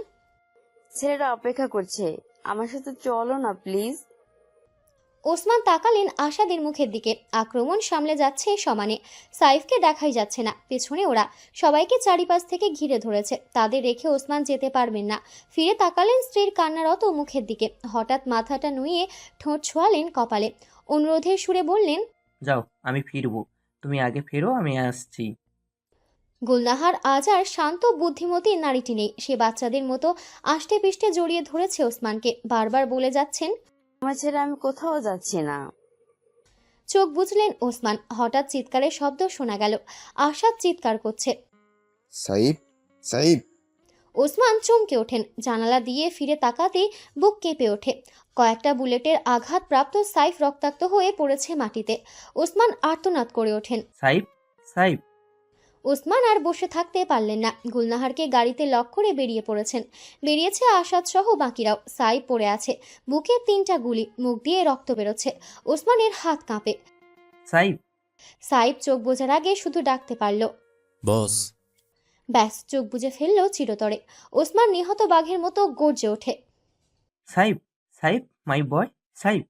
ছেলেটা অপেক্ষা করছে, আমার সাথে চলো না প্লিজ। ওসমান তাকালেন আসাদের মুখের দিকে। আক্রমণ সামলে যাচ্ছে সমানে। সাইফকে দেখাই যাচ্ছে না, পেছনে ওরা। সবাইকে চারিপাশ থেকে ঘিরে ধরেছে। তাদের রেখে ওসমান যেতে পারবেন না। ফিরে তাকালেন স্ত্রীর কান্নারত মুখের দিকে। হঠাৎ মাথাটা নুয়ে ঠোঁট ছোঁয়ালেন কপালে। অনুরোধের সুরে বললেন, যাও, আমি ফিরবো। তুমি আগে ফেরো, আমি আসছি। গুলনাহার আজ আর শান্ত বুদ্ধিমতী নারীটি নেই। সে বাচ্চাদের মতো আষ্টে পিষ্টে জড়িয়ে ধরেছে ওসমানকে। বারবার বলে যাচ্ছেন, আমার ছেলে, আমি কোথাও যাচ্ছি না। চোখ বুঝলেন ওসমান। হঠাৎ চিৎকারের শব্দ শোনা গেল। আসাদ চিৎকার করছে। সাইব, সাইব। ওসমান চমকে ওঠেন। জানালা দিয়ে ফিরে তাকাতেই বুক কেঁপে ওঠে। কয়েকটা বুলেটের আঘাতপ্রাপ্ত সাইফ রক্তাক্ত হয়ে পড়েছে মাটিতে। ওসমান আর্তনাদ করে ওঠেন। সাইব, সাইব। ওসমান আর বসে থাকতে পারলেন না। গুলনাহারকে গাড়িতে লক করে বেরিয়ে পড়েছেন। বেরিয়েছে আসাদ সহ বাকিরাও। সাইফ পড়ে আছে, বুকে 3টা গুলি, মুখ দিয়ে রক্ত বেরোচ্ছে। ওসমানের হাত কাঁপে। সাইব। সাইফ চোখ বোঝার আগে শুধু ডাকতে পারল, বস। ব্যাস, চোখ বুজে ফেলল চিরতরে। ওসমান নিহত বাঘের মতো গর্জে ওঠে, সাইব, সাইব, মাই বয়, সাইব।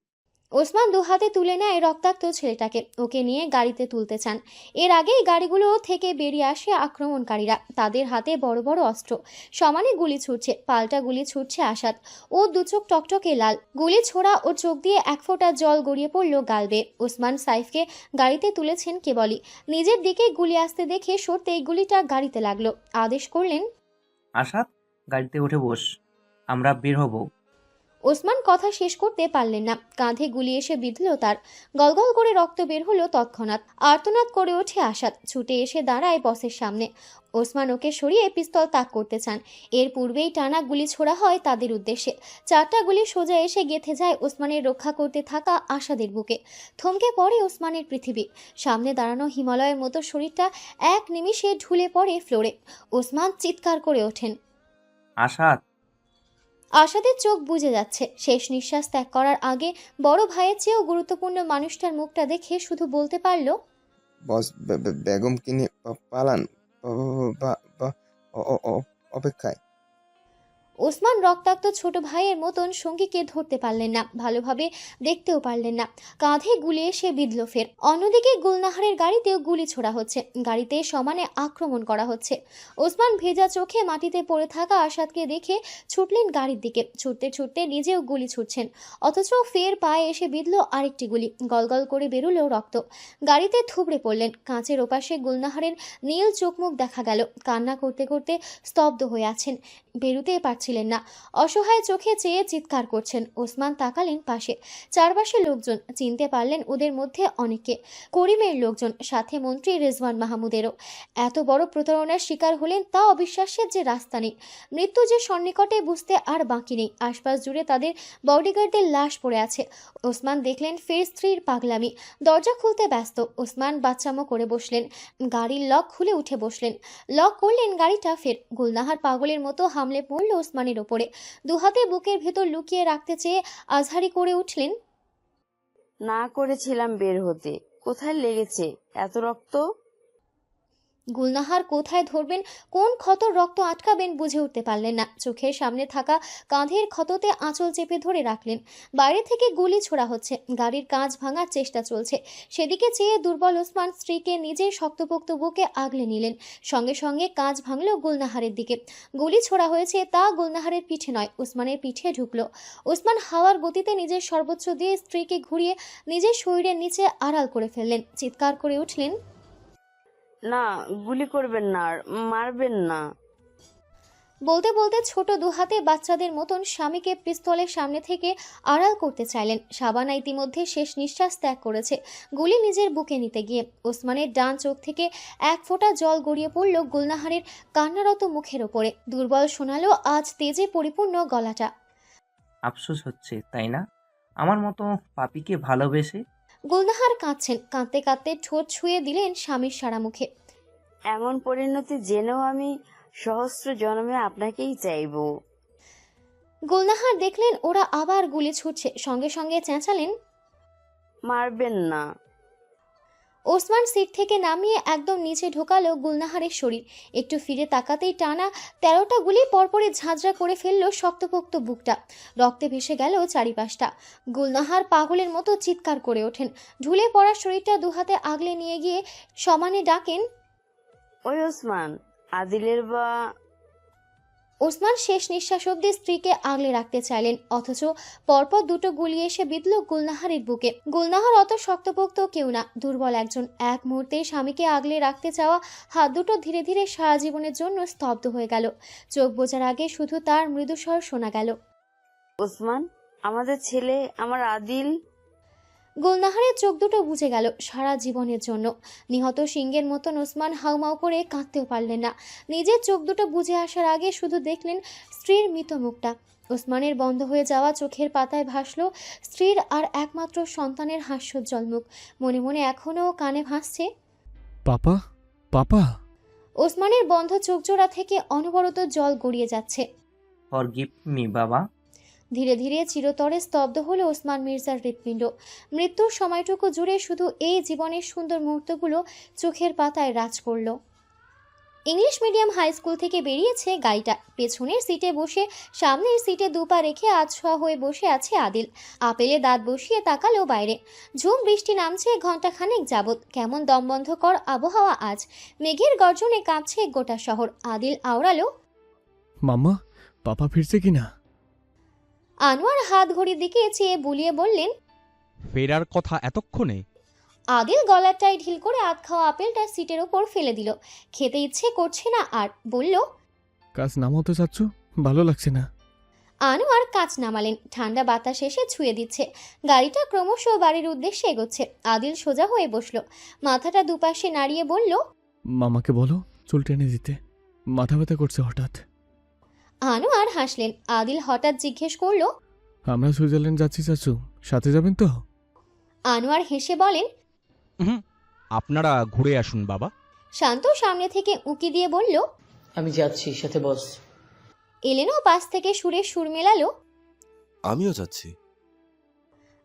ওসমান দুহাতে তুলে নেয় রক্তাক্ত ছেলেটাকে। ওকে নিয়ে গাড়িতে তুলতে চান। এর আগেই গাড়িগুলো থেকে বেরিয়ে আসে আক্রমণকারীরা। তাদের হাতে বড় বড় অস্ত্র। সমানে গুলি ছুটছে, পাল্টা গুলি ছুটছে আসাদ। ও দুচোখ টকটকে লাল। গুলি ছোড়া ও চোখ দিয়ে এক ফোঁটা জল গড়িয়ে পড়ল গাল বেয়ে। ওসমান সাইফকে গাড়িতে তুলেছেন কেবলই। নিজের দিকে গুলি আসতে দেখে সরতেই গুলিটা গাড়িতে লাগলো। আদেশ করলেন, আসাদ, গাড়িতে উঠে বস, আমরা বের হব। ওসমান কথা শেষ করতে পারলেন না। কাঁধে গুলি এসে বিঁধল তার। গলগল করে রক্ত বের হলো তৎক্ষণাৎ। আর্তনাদ করে ওঠে আসাদ। ছুটে এসে দাঁড়ায় বসের সামনে। ওসমান ওকে সরিয়ে পিস্তল তাক করতে চান। এর পূর্বেই টানা গুলি ছোড়া হয় তাদের উদ্দেশ্যে। 4টা গুলি সোজা এসে গেঁথে যায় ওসমানের রক্ষা করতে থাকা আসাদের বুকে। থমকে পড়ে ওসমানের পৃথিবী। সামনে দাঁড়ানো হিমালয়ের মতো শরীরটা এক নিমিষে ঢুলে পড়ে ফ্লোরে। ওসমান চিৎকার করে ওঠেন, আসাদ। আসাদের চোখ বুজে যাচ্ছে। শেষ নিঃশ্বাস ত্যাগ করার আগে বড় ভাইয়ের চেয়েও গুরুত্বপূর্ণ মানুষটার মুখটা দেখে শুধু বলতে পারল, বস, বেগমকে নিয়ে পালান। অপেক্ষায়। ওসমান রক্তাক্ত ছোট ভাইয়ের মতন সঙ্গীকে ধরতে পারলেন না, ভালোভাবে দেখতেও পারলেন না। কাঁধে গুলি এসে বিঁধল ফের। অন্যদিকে গুলনাহারের গাড়িতেও গুলি ছোড়া হচ্ছে। গাড়িতে সমানে আক্রমণ করা হচ্ছে। ওসমান ভেজা চোখে মাটিতে পড়ে থাকা আসাদকে দেখে ছুটলেন গাড়ির দিকে। ছুটতে ছুটতে নিজেও গুলি ছুটছেন। অথচ ফের পায়ে এসে বিঁধল আরেকটি গুলি। গলগল করে বেরুলো রক্ত। গাড়িতে থুবড়ে পড়লেন। কাঁচের ওপাশে গুলনাহারের নীল চোখ মুখ দেখা গেল। কান্না করতে করতে স্তব্ধ হয়ে আছেন, বেরুতে পারছিলেন না। অসহায় চোখে চেয়ে চিৎকার করছেন। ওসমান তাকালেন পাশে। চারপাশে লোকজন। চিনতে পারলেন ওদের মধ্যে অনেককে। করিমের লোকজন, সাথে মন্ত্রী রেজওয়ান মাহমুদেরও। এত বড় প্রতারণার শিকার হলেন তা অবিশ্বাসের যে রাস্তা নেই। মৃত্যু যে সন্নিকটে বুঝতে আর বাকি নেই। আশপাশ জুড়ে তাদের বডিগার্ডদের লাশ পড়ে আছে। ওসমান দেখলেন ফের স্ত্রীর পাগলামি। দরজা খুলতে ব্যস্ত। ওসমান বাচ্চামো করে বসলেন। গাড়ির লক খুলে উঠে বসলেন। লক করলেন গাড়িটা ফের। গুলনাহার পাগলের মতো হামলে পড়ল ওসমানের ওপরে। দুহাতে বুকের ভেতর লুকিয়ে রাখতে চেয়ে আজহারি করে উঠলেন, না করেছিলাম বের হতে, কোথায় লেগেছে এত রক্ত? গুলনাহার কোথায় ধরবেন, কোন ক্ষতর রক্ত আটকাবেন বুঝে উঠতে পারলেন না। চোখের সামনে থাকা কাঁধের ক্ষততে আঁচল চেপে ধরে রাখলেন। বাইরে থেকে গুলি ছোড়া হচ্ছে, গাড়ির কাঁচ ভাঙার চেষ্টা চলছে। সেদিকে চেয়ে দুর্বল ওসমান স্ত্রীকে নিজের শক্তপোক্ত বুকে আগলে নিলেন। সঙ্গে সঙ্গে কাঁচ ভাঙল গুলনাহারের দিকে। গুলি ছোড়া হয়েছে, তা গুলনাহারের পিঠে নয়, ওসমানের পিঠে ঢুকলো। ওসমান হাওয়ার গতিতে নিজের সর্বোচ্চ দিয়ে স্ত্রীকে ঘুরিয়ে নিজের শরীরের নিচে আড়াল করে ফেললেন। চিৎকার করে উঠলেন, না, গুলি করবেন না, আর মারবেন না। বলতে বলতে ছোট দুহাতে বাচ্চাদের মতন স্বামীকে পিস্তলের সামনে থেকে আড়াল করতে চাইলেন। শাবানা ইতিমধ্যে শেষ নিঃশ্বাস ত্যাগ করেছে গুলি নিজের বুকে নিতে গিয়ে। ওসমানের ডান চোখ থেকে এক ফোঁটা জল গড়িয়ে পড়ল গুলনাহারের কান্নারত মুখের ওপরে। দুর্বল শোনালো আজ তেজে পরিপূর্ণ গলাটা। আফসোস হচ্ছে তাই না, আমার মতো পাপিকে ভালোবেসে? গুলনাহার কাঁদছেন, কাঁদতে কাঁদতে ঠোঁট ছুঁয়ে দিলেন স্বামীর সারা মুখে। এমন পরিণতি জেনেও আমি সহস্র জন্মে আপনাকেই চাইব। গুলনাহার দেখলেন ওরা আবার গুলি ছুটছে, সঙ্গে সঙ্গে চেঁচালেন, মারবেন না। ওসমান সিট থেকে নামিয়ে একদম নিচে ঢোকালো গুলনাহারের শরীর। একটু ফিরে তাকাতেই টানা 13টা গুলি পরপরই ঝাঁঝরা করে ফেললো শক্তপোক্ত বুকটা। রক্তে ভেসে গেল চারিপাশটা। গুলনাহার পাগলের মতো চিৎকার করে ওঠেন। ঢুলে পড়া শরীরটা দুহাতে আগলে নিয়ে গিয়ে সমানে ডাকেন, ওই ওসমান, আদিলের বা। ওসমান শেষ নিঃশ্বাস অব্দি স্ত্রীকে আগলে রাখতে চাইলেন, অথচ পরপর দুটো গুলি এসে বিঁধল গুলনাহারের বুকে। গুলনাহার অত শক্তপোক্ত কেউ না, দুর্বল একজন। এক মুহূর্তে স্বামীকে আগলে রাখতে চাওয়া হাত দুটো ধীরে ধীরে সারা জীবনের জন্য স্তব্ধ হয়ে গেল। চোখ বোঝার আগে শুধু তার মৃদুস্বর শোনা গেল, ওসমান, আমাদের ছেলে, আমার আদিল। গুলনাহারের চোখ দুটো বুজে গেল সারা জীবনের জন্য। নিহত সিংহের মতন ওসমান হাউমাউ করে কাঁদতেও পারলেন না। নিজের চোখ দুটো বুজে আসার আগে শুধু দেখলেন স্ত্রীর মৃত মুখটা। ওসমানের বন্ধ হয়ে যাওয়া চোখের পাতায় ভাসল স্ত্রীর আর একমাত্র সন্তানের হাস্যোজ্জ্বল মুখ। মনে মনে এখনও কানে ভাসছে, পাপা, পাপা। ওসমানের বন্ধ চোখজোড়া থেকে অনবরত জল গড়িয়ে যাচ্ছে। ফরগিভ মি বাবা। ধীরে ধীরে চিরতরে স্তব্ধ হলো ওসমান মির্জার হৃৎপিণ্ড। মৃত্যুর সময়টুকু জুড়ে শুধু এই জীবনের সুন্দর মুহূর্তগুলো চোখের পাতায় রাজ করল। ইংলিশ মিডিয়াম হাই স্কুল থেকে বেরিয়েছে গাড়িটা। পেছনের সিটে বসে সামনের সিটে দুপা রেখে আধশোয়া হয়ে বসে আছে আদিল। আপেলে দাঁত বসিয়ে তাকালো বাইরে। ঝুম বৃষ্টি নামছে ঘণ্টাখানেক যাবৎ। কেমন দমবন্ধকর আবহাওয়া আজ। মেঘের গর্জনে কাঁপছে গোটা শহর। আদিল আওড়ালো, মাম্মা, পাপা ফিরছে কিনা? আনোয়ার হাত ঘড়ির দিকে চেয়ে বুলিয়ে বললেন, ফেরার কথা এতক্ষণে? আদিল গলাটায় ঢিল করে আধ খাওয়া আপেলটা সিটের ওপর ফেলে দিল। খেতে ইচ্ছে করছে না আর, বলল, কাজ নামাতে চাচ্ছ? ভালো লাগছে না। আনোয়ার কাঁচ নামালেন। ঠান্ডা বাতাস এসে ছুঁয়ে দিচ্ছে। গাড়িটা ক্রমশ বাড়ির উদ্দেশ্যে এগোচ্ছে। আদিল সোজা হয়ে বসল, মাথাটা দুপাশে নাড়িয়ে বলল, মামাকে বলো চুল টেনে দিতে, মাথা ব্যথা করছে হঠাৎ। আনোয়ার হাসলেন। আদিল হঠাৎ জিজ্ঞেস করল, আমরা সুইজারল্যান্ড যাচ্ছি চাচু, সাথে যাবেন তো? আনোয়ার হেসে বলেন, আপনারা ঘুরে আসুন বাবা। শান্ত সামনে থেকে উঁকি দিয়ে বলল, আমি যাচ্ছি, সাথে বস। এলেনও পাশ থেকে সুরে সুর মেলালো, আমিও যাচ্ছি।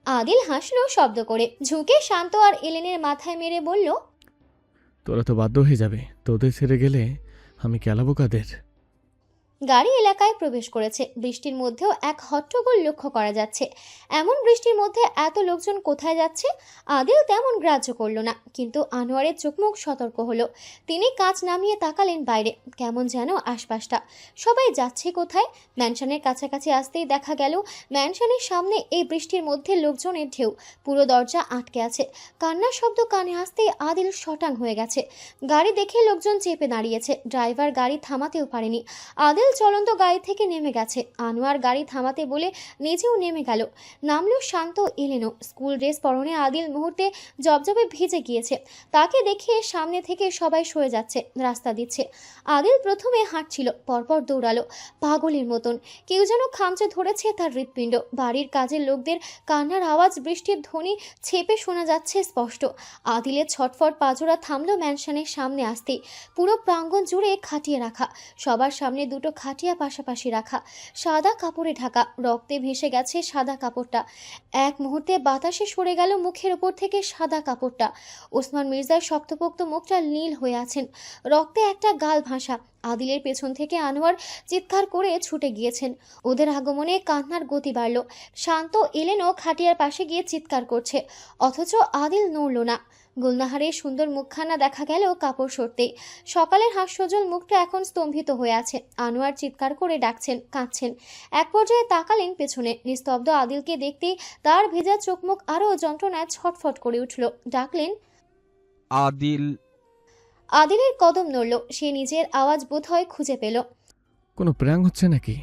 আদিল হাসলো শব্দ করে। ঝুঁকে শান্ত আর এলেনের মাথায় মেরে বলল, তোরা তো বাধ্য হয়ে যাবে, তোদের ছেড়ে গেলে আমি কেলাবো কাদের? গাড়ি এলাকায় প্রবেশ করেছে। বৃষ্টির মধ্যেও এক হট্টগোল লক্ষ্য করা যাচ্ছে। এমন বৃষ্টির মধ্যে এত লোকজন কোথায় যাচ্ছে আদিল তেমন গ্রাহ্য করল না, কিন্তু আনোয়ারের চোখমুখ সতর্ক হলো। তিনি কাঁচ নামিয়ে তাকালেন বাইরে। কেমন যেন আশপাশটা। সবাই যাচ্ছে কোথায়? ম্যানশনের কাছাকাছি আসতেই দেখা গেল ম্যানশনের সামনে এই বৃষ্টির মধ্যে লোকজনের ঢেউ। পুরো দরজা আটকে আছে। কান্নার শব্দ কানে আসতেই আদিল শটাং হয়ে গেছে। গাড়ি দেখে লোকজন চেপে দাঁড়িয়েছে। ড্রাইভার গাড়ি থামাতেও পারেনি। আদিল চলন্ত গাড়ি থেকে নেমে গেছে। আনোয়ার গাড়ি থামাতে বলে নিজেও নেমে গেল। নামলো শান্ত এলেনো। স্কুল ড্রেস পরনে আদিল মুহূর্তে জবজবে ভিজে গিয়েছে। তাকে দেখে সামনে থেকে সবাই সরে যাচ্ছে, রাস্তা দিচ্ছে। আদিল প্রথমে হাঁটছিল, পরপর দৌড়ালো পাগলের মতন। কেউ যেন খামচে ধরেছে তার হৃৎপিণ্ড। বাড়ির কাজের লোকদের কান্নার আওয়াজ, বৃষ্টির ধ্বনি ছেপে শোনা যাচ্ছে স্পষ্ট। আদিলের ছটফট পাজোরা থামলো ম্যানশনের সামনে আসতেই। পুরো প্রাঙ্গণ জুড়ে খাটিয়ে রাখা। সবার সামনে দুটো খাটিয়া পাশাপাশি রাখা, সাদা কাপড়ে ঢাকা, রক্তে ভেসে গেছে সাদা কাপড়টা। এক মুহূর্তে বাতাসে সরে গেল মুখের ওপর থেকে সাদা কাপড়টা। ওসমান মির্জার শক্তপোক্ত মুখটা নীল হয়ে আছেন, রক্তে একটা গাল ভাসা। আদিলের পেছন থেকে আনোয়ার চিৎকার করে ছুটে গিয়েছেন। ওদের আগমনে কান্নার গতি বাড়ল। শান্ত এলেনও খাটিয়ার পাশে গিয়ে চিৎকার করছে, অথচ আদিল নড়ল না। গুলনাহারের সুন্দর মুখখানা দেখা গেল কাপড় সরতেই। সকালের হাস্যজ্জ্বল মুখটা এখন স্তম্ভিত হয়ে আছে। আনোয়ার চিৎকার করে ডাকছেন, কাঁদছেন। এক পর্যায়ে তাকালেন পেছনে, নিস্তব্ধ আদিলকে দেখতেই তার ভেজা চোখ মুখ আরও যন্ত্রণায় ছটফট করে উঠল। ডাকলেন, আদিল। আদিলের কদম নড়ল। সে নিজের আওয়াজ বোধহয় খুঁজে পেল। কোনো প্র্যাঙ্ক হচ্ছে নাকি?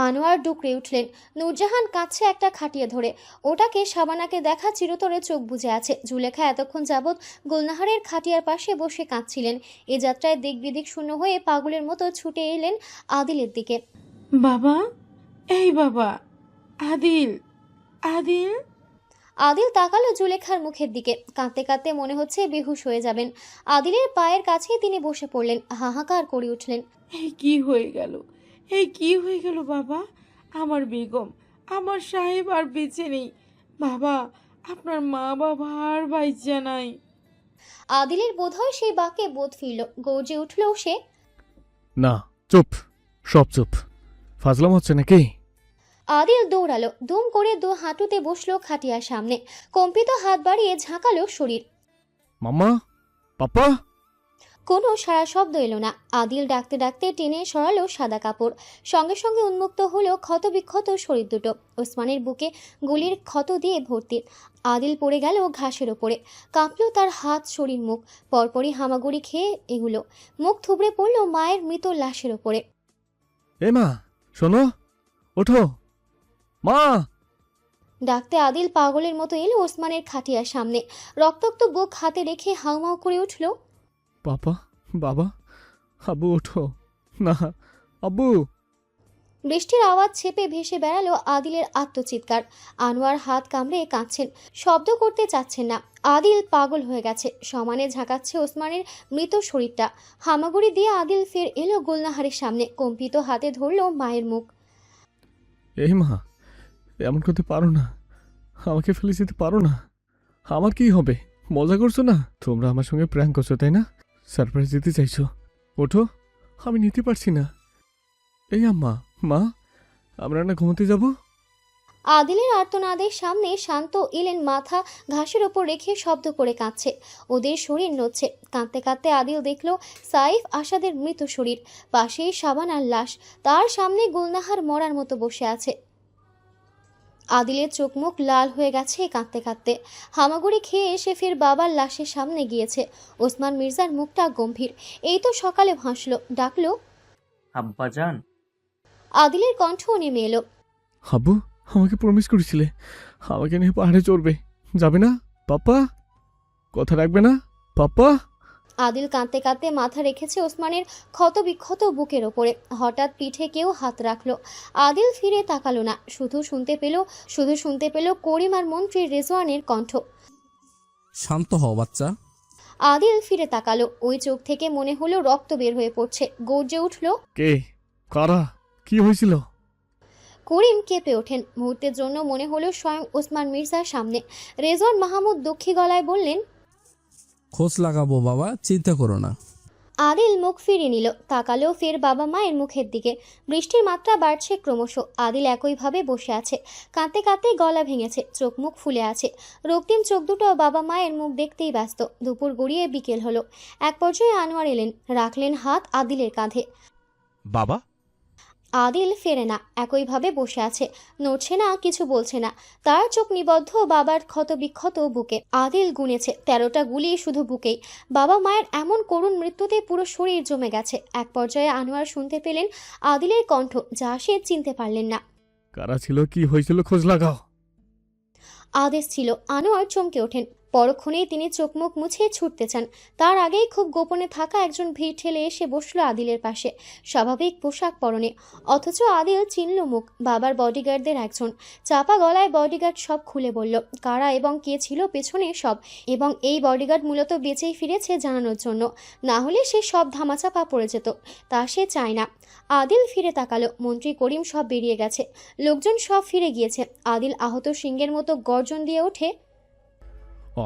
আনোয়ার ডুকরে উঠলেন। নূরজাহান কাঁদছে একটা খাটিয়ে ধরে। ওটাকে শাবানাকে দেখা চিরতরে চোখ বুজে আছে। জুলেখা এতক্ষণ যাবৎ গুলনাহারের খাটিয়ার পাশে বসে কাঁদছিলেন। এ যাত্রায় দিক বিদিক শূন্য হয়ে পাগলের মতো ছুটে এলেন আদিলের দিকে। বাবা, এই বাবা, আদিল, আদিল। আদিল তাকালো জুলেখার মুখের দিকে। কাঁদতে কাঁদতে মনে হচ্ছে বেহুশ হয়ে যাবেন। আদিলের পায়ের কাছে তিনি বসে পড়লেন, হাহাকার করে উঠলেন। এই কি হয়ে গেল, এই কি হয়ে গেল বাবা? আমার বেগম, আমার সাহেব আর বেঁচে নেই। বাবা, আপনার মা বাবা আর বাইচা নাই। আদিলের বোধহয় সেই বাক্যে বোধ ফিরল। গর্জে উঠল সে। না, চুপ, সব চুপ। ফাজলাম হচ্ছে নাকি? আদিল দৌড়ালো, দুম করে দু হাঁটুতে বসলো খাটিয়ার সামনে। কম্পিত হাত বাড়িয়ে ঝাঁকালো শরীর। মাম্মা, পাপা। কোনো সারা শব্দ এলো না। আদিল ডাকতে ডাকতে টেনে সরালো সাদা কাপড়। সঙ্গে সঙ্গে উন্মুক্ত হলো ক্ষতবিক্ষত শরীর দুটো। ওসমানের বুকে গুলির ক্ষত দিয়ে ভর্তি। আদিল পড়ে গেল ঘাসের ওপরে। কাঁপল তার হাত, শরীর, মুখ। পরপরই হামাগুড়ি খেয়ে এগুলো। মুখ থুবড়ে পড়ল মায়ের মৃত লাশের ওপরে। এ মা, শোনো, ওঠো মা। ডাকতে আদিল পাগলের মতো এলো ওসমানের খাটিয়ার সামনে। রক্তাক্ত বুক হাতে রেখে হাউমাউ করে উঠল। পাপা, বাবা, আব্বু ওঠো না, আব্বু। বৃষ্টির আওয়াজ ছেপে ভেসে বেড়ালো আদিলের আত্মচিৎকার। আনোয়ার হাত কামড়ে কাঁদছেন, শব্দ করতে চাচ্ছেন না। আদিল পাগল হয়ে গেছে। সমানে ঝাঁকাচ্ছে ওসমানের মৃত শরীরটা। হামাগুড়ি দিয়ে আদিল ফের এলো গুলনাহারের সামনে। কম্পিত হাতে ধরল মায়ের মুখ। এই মা, এমন করতে পারো না, আমাকে ফেলে যেতে পারো না। আমার কি হবে? মজা করছো না? তোমরা আমার সঙ্গে প্র্যাঙ্ক করছো, তাই না? সারপ্রাইজ দিতে চাইছো। ওঠো, আমি নিতে পারছি না। এই আম্মা, মা, আমরা না ঘুমোতে যাব? আদিলের আর্তনাদের সামনে শান্ত এলেন, মাথা ঘাসের ওপর রেখে শব্দ করে কাঁদছে। ওদের শরীর নড়ছে। কাঁদতে কাঁদতে আদিল দেখল সাইফ আসাদের মৃত শরীর, পাশে শাবানার লাশ, তার সামনে গুলনাহার মরার মতো বসে আছে। আদিলের চোখ মুখ লাল হয়ে গেছে কাঁদতে কাঁদতে। হামাগুড়ি খেয়ে এসে ফের বাবার লাশের সামনে গিয়েছে। ওসমান মির্জার মুখটা গম্ভীর। এই তো সকালে ভাসলো, ডাকলো, আব্বাজান। আদিলের কণ্ঠ নেমে এলো। হাবু, আমাকে প্রমিস করেছিলে আমাকে নিয়ে পাহাড়ে চড়বে, যাবে না পাপা? কথা রাখবে না পাপা? আদিল কাঁদতে কাঁদতে মাথা রেখেছে ওসমানের ক্ষত বিক্ষত বুকের ওপরে। হঠাৎ পিঠে কেউ হাত রাখলো। আদিল ফিরে তাকালো না। শুধু শুনতে পেল করিম আর মন্ত্রী রেজওয়ানের কণ্ঠ। শান্ত হও বাচ্চা। আদিল ফিরে তাকালো। ওই চোখ থেকে মনে হলো রক্ত বের হয়ে পড়ছে। গর্জে উঠল, কে, কারা, কি হয়েছিল? করিম কেঁপে ওঠেন। মুহূর্তের জন্য মনে হলো স্বয়ং ওসমান মির্জার সামনে। রেজওয়ান মাহমুদ দুঃখী গলায় বললেন, খোঁজ লাগাবো বাবা, চিন্তা করো না। আদিল মুখ ফিরিয়ে নিল। তাকালো ফের বাবা মায়ের মুখের দিকে। বৃষ্টির মাত্রা বাড়ছে ক্রমশ। আদিল একইভাবে বসে আছে। কাঁদতে কাঁদতে গলা ভেঙেছে, চোখ মুখ ফুলে আছে। রক্তিম চোখ দুটো বাবা মায়ের মুখ দেখতেই ব্যস্ত। দুপুর গড়িয়ে বিকেল হলো। এক পর্যায়ে আনোয়ার এলেন, রাখলেন হাত আদিলের কাঁধে। বাবা। আদিল ফেরে না, একইভাবে বসে আছে, নড়ছে না, কিছু বলছে না। তার চোখ নিবদ্ধ বাবার ক্ষত বিক্ষত বুকে। আদিল গুনেছে 13টা গুলি শুধু বুকেই। বাবা মায়ের এমন করুণ মৃত্যুতে পুরো শরীর জমে গেছে। এক পর্যায়ে আনোয়ার শুনতে পেলেন আদিলের কণ্ঠ, যা সে চিনতে পারলেন না। কারা ছিল, কি হয়েছিল, খোঁজ লাগাও। আদেশ ছিল। আনোয়ার চমকে ওঠেন। পরক্ষণেই তিনি চোখ মুখ মুছে ছুটতে চান। তার আগেই খুব গোপনে থাকা একজন ভিড় ঠেলে এসে বসলো আদিলের পাশে, স্বাভাবিক পোশাক পরনে, অথচ আদিল চিনল মুখ। বাবার বডিগার্ডদের একজন। চাপা গলায় বডিগার্ড সব খুলে বলল কারা এবং কে ছিল পেছনে সব, এবং এই বডিগার্ড মূলত বেঁচেই ফিরেছে জানানোর জন্য, না হলে সে সব ধামাচাপা পড়ে যেত, তা সে চায় না। আদিল ফিরে তাকালো, মন্ত্রী করিম সব বেরিয়ে গেছে, লোকজন সব ফিরে গিয়েছে। আদিল আহত সিংহের মতো গর্জন দিয়ে ওঠে,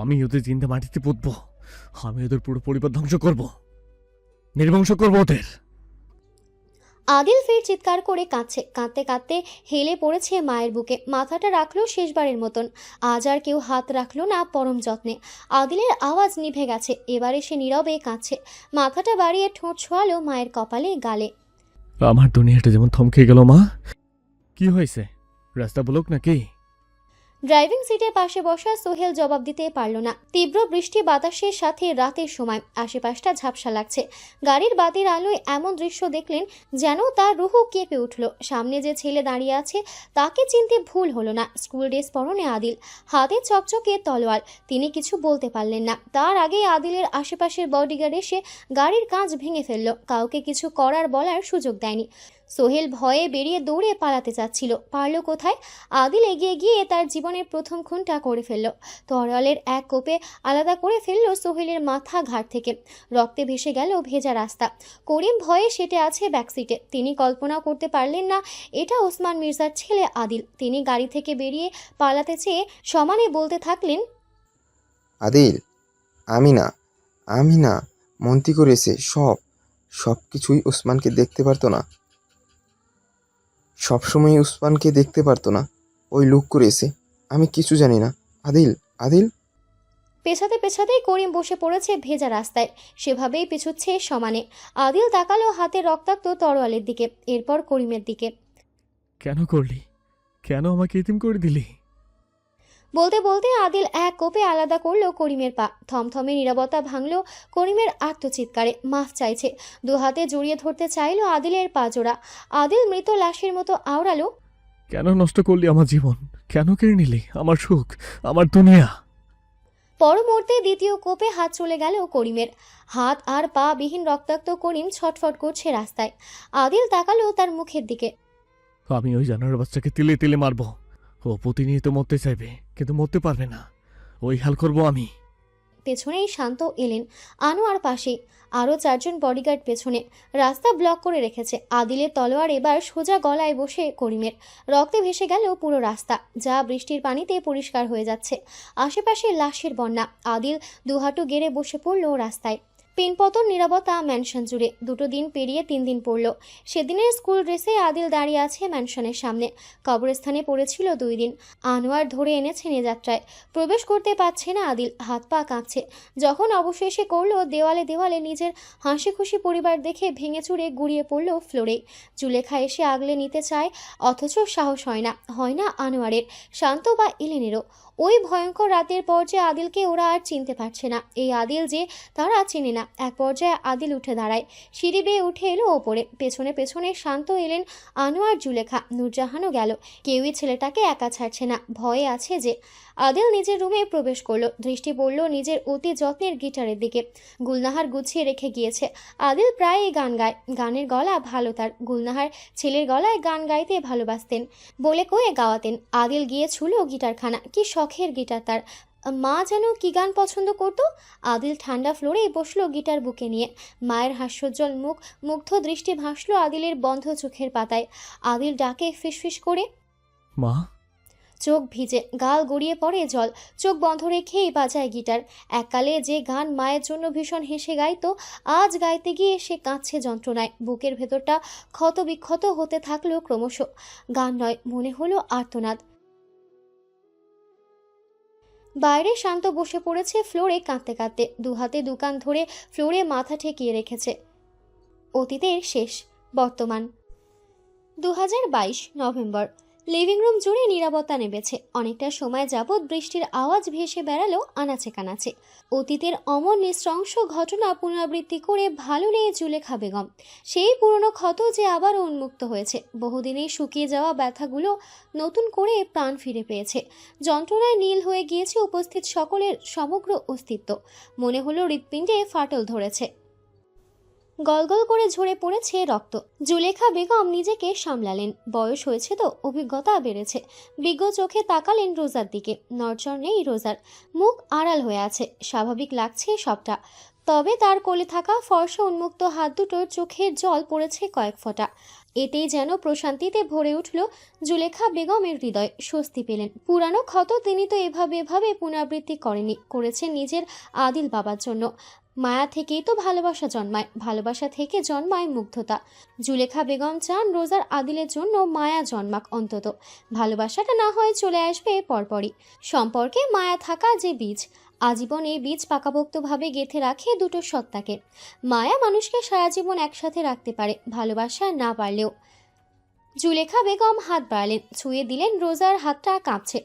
আমি ওদের জিন্দা মাটিতে পুঁতবো, আমি ওদের পুরো পরিবার ধ্বংস করব, নির্বংশ করব ওদের। আদিল ফের চিৎকার করে কাঁদছে, কাঁদতে কাঁদতে হেলে পড়েছে মায়ের বুকে, মাথাটা রাখলো শেষবারের মতন। আজ আর কেউ হাত রাখলো না পরম যত্নে। আদিলের আওয়াজ নিভে গেছে, এবারে সে নীরবে কাঁদছে, মাথাটা বাড়িয়ে ঠোঁট ছোঁয়ালো মায়ের কপালে গালে। আমার দুনিয়াটা যেমন থমকে গেল মা। কি হয়েছে, রাস্তা ব্লক নাকি? ড্রাইভিং সিটের পাশে বসা সোহেল জবাব দিতে পারল না। তীব্র বৃষ্টি বাতাসের সাথে রাতের সময় আশেপাশটা ঝাপসা লাগছে। গাড়ির বাতির আলোয় এমন দৃশ্য দেখলেন যেন তার রুহু কেঁপে উঠল। সামনে যে ছেলে দাঁড়িয়ে আছে তাকে চিনতে ভুল হলো না। স্কুল ড্রেস পরনে আদিল, হাতে চকচকে তলোয়ার। তিনি কিছু বলতে পারলেন না। তার আগে আদিলের আশেপাশের বডিগার্ড এসে গাড়ির কাঁচ ভেঙে ফেলল, কাউকে কিছু করার বলার সুযোগ দেয়নি। সোহেল ভয়ে বেরিয়ে দৌড়ে পালাতে চাচ্ছিল, পারল কোথায়? আদিল এগিয়ে গিয়ে তার জীবনের প্রথম খুনটা করে ফেলল। তরোয়ালের এক কোপে আলাদা করে ফেলল সোহেলের মাথা ঘাট থেকে। রক্তে ভেসে গেল ভেজা রাস্তা। করিম ভয়ে সেটে আছে ব্যাকসিটে। তিনি কল্পনা করতে পারলেন না এটা ওসমান মির্জার ছেলে আদিল। তিনি গাড়ি থেকে বেরিয়ে পালাতে চেয়ে সমানে বলতে থাকলেন, আদিল, আমি না, মন্ত্রী করেছে সব কিছুই ওসমানকে দেখতে পারতো না, সবসময় ওসমানকে দেখতে পারতো না, ওই লুক করেছে, আমি কিছু জানি না। আদিল। পেছাতে পেছাতেই করিম বসে পড়েছে ভেজা রাস্তায়, সেভাবেই পেছুচ্ছে সমানে। আদিল তাকালো হাতের রক্তাক্ত তরোয়ালের দিকে, এরপর করিমের দিকে। কেন করলি, কেন আমাকে এতিম করে দিলি? বলতে বলতে আদিল এক কোপে আলাদা করলো করিমের পা। থমথমে নীরবতা ভাঙলো করিমের আত্মচিৎকারে। মাফ চাইছে, দু হাতে জড়িয়ে ধরতে চাইলো আদিলের পা জোড়া। আদিল মৃত লাশের মতো আওড়ালো, কেন নষ্ট করলি আমার জীবন, কেন কেড়ে নিলি আমার সুখ, আমার দুনিয়া? পর মুহূর্তে দ্বিতীয় কোপে হাত চলে গেল করিমের। হাত আর পা বিহীন রক্তাক্ত করিম ছটফট করছে রাস্তায়। আদিল তাকালো তার মুখের দিকে। আমি ওই জানোয়ার বাচ্চাকে তিলে তিলে মারবো। ও প্রতিনিয়ত মরতে চাইবে, কিন্তু মরতে পারবে না, ওই হাল করবো আমি। পেছনেই শান্ত এলেন, আনোয়ার পাশে, আরও 4 জন বডিগার্ড পেছনে। রাস্তা ব্লক করে রেখেছে। আদিলের তলোয়ার এবার সোজা গলায় বসে করিমের। রক্তে ভেসে গেল পুরো রাস্তা, যা বৃষ্টির পানিতে পরিষ্কার হয়ে যাচ্ছে। আশেপাশে লাশের বন্যা। আদিল দুহাঁটু গেড়ে বসে পড়ল রাস্তায়। পিনপতন নীরবতা ম্যানশন জুড়ে। 2 দিন পেরিয়ে 3 দিন পড়ল। সেদিনের স্কুল ড্রেসে আদিল দাঁড়িয়ে আছে ম্যানশনের সামনে। কবরস্থানে পড়েছিল 2 দিন। আনোয়ার ধরে এনেছে যাত্রায়। প্রবেশ করতে পারছে না আদিল, হাত পা কাঁপছে। যখন অবশেষে করলো, দেওয়ালে দেওয়ালে নিজের হাসি খুশি পরিবার দেখে ভেঙে চুরে গুড়িয়ে পড়ল ফ্লোরে। জুলেখা এসে আগলে নিতে চায়, অথচ সাহস হয় না আনোয়ারের, শান্ত বা ইলেনেরও। ওই ভয়ঙ্কর রাতের পর যে আদিলকে ওরা আর চিনতে পারছে না, এই আদিল যে তারা চেনে না। এক পর্যায়ে আদিল উঠে দাঁড়ায়, সিঁড়ি বেয়ে উঠে এলো ওপরে। পেছনে পেছনে শান্ত এলেন, আনোয়ার, জুলেখা, নূরজাহানও গেল। কেউই ছেলেটাকে একা ছাড়ছে না, ভয়ে আছে যে। আদিল নিজের রুমে প্রবেশ করলো। দৃষ্টি পড়ল নিজের অতি যত্নের গিটারের দিকে। গুলনাহার গুছিয়ে রেখে গিয়েছে। আদিল প্রায়ই গান গায়, গানের গলা ভালো তার। গুলনাহার ছেলের গলায় গান গাইতে ভালোবাসতেন বলে কয়ে গাওয়াতেন। আদিল গিয়ে ছুলো গিটারখানা, কি শখের গিটার তার। মা যেন কি গান পছন্দ করত। আদিল ঠান্ডা ফ্লোরে বসলো গিটার বুকে নিয়ে। মায়ের হাস্যোজ্জ্বল মুখ, মুগ্ধ দৃষ্টি ভাসলো আদিলের বন্ধ চোখের পাতায়। আদিল ডাকে ফিসফিস করে, মা। চোখ ভিজে, গাল গড়িয়ে পড়ে জল। চোখ বন্ধ রেখেই বাজায় গিটার। এককালে যে গান মায়ের জন্য ভীষণ হেসে গাইতো, আজ গাইতে গিয়ে সে কাঁদছে যন্ত্রণায়। বুকের ভেতরটা ক্ষত বিক্ষত হতে থাকলো ক্রমশ। গান নয়, মনে হলো আর্তনাদ। বাইরে শান্ত বসে পড়েছে ফ্লোরে কাঁদতে কাঁদতে। 2 হাতে 2 কান ধরে ফ্লোরে মাথা ঠেকিয়ে রেখেছে। অতীতের শেষ, বর্তমান। 2022 নভেম্বর। লিভিং রুম জুড়ে নীরবতা নেমেছে। অনেকটা সময় যাবৎ বৃষ্টির আওয়াজ ভেসে বেড়ালো আনাচে কানাচে। অতীতের অমর নৃশংস ঘটনা পুনরাবৃত্তি করে ভালো নেই জুলেখা বেগম। সেই পুরনো ক্ষত যে আবারও উন্মুক্ত হয়েছে, বহুদিনেই শুকিয়ে যাওয়া ব্যথাগুলো নতুন করে প্রাণ ফিরে পেয়েছে। যন্ত্রণায় নীল হয়ে গিয়েছে উপস্থিত সকলের সমগ্র অস্তিত্ব। মনে হলো হৃৎপিণ্ডে ফাটল ধরেছে, গলগল করে ঝরে পড়েছে রক্ত। জুলেখা বেগম নিজেকে সামলালেন। বয়স হয়েছে তো, অভিজ্ঞতা বেড়েছে। বিজ্ঞ চোখে তাকালেন রোজার দিকে। নড়চড় নেই রোজার, মুখ আড়াল হয়ে আছে। স্বাভাবিক লাগছে সবটা। তবে তার কোলে থাকা ফর্সা উন্মুক্ত হাত দুটোর চোখের জল পড়েছে কয়েক ফোঁটা। এতেই যেন প্রশান্তিতে ভরে উঠল জুলেখা বেগমের হৃদয়। স্বস্তি পেলেন। পুরানো ক্ষত তিনি তো এভাবে পুনরাবৃত্তি করেনি, করেছেন নিজের আদিল বাবার জন্য। মায়া থেকেই তো ভালোবাসা জন্মায়, ভালোবাসা থেকে জন্মায় মুগ্ধতা। জুলেখা বেগম চান রোজার আদিলের জন্য মায়া জন্মাক অন্তত। ভালোবাসাটা না হয় চলে আসবে পরপরই। সম্পর্কে মায়া থাকা যে বীজ, আজীবন এই বীজ পাকাপোক্তভাবে গেঁথে রাখে দুটো সত্তাকে। মায়া মানুষকে সারা জীবন একসাথে রাখতে পারে, ভালোবাসা না পারলেও। জুলেখা বেগম হাত বাড়ালেন, ছুঁয়ে দিলেন রোজার হাতটা কাঁপছে।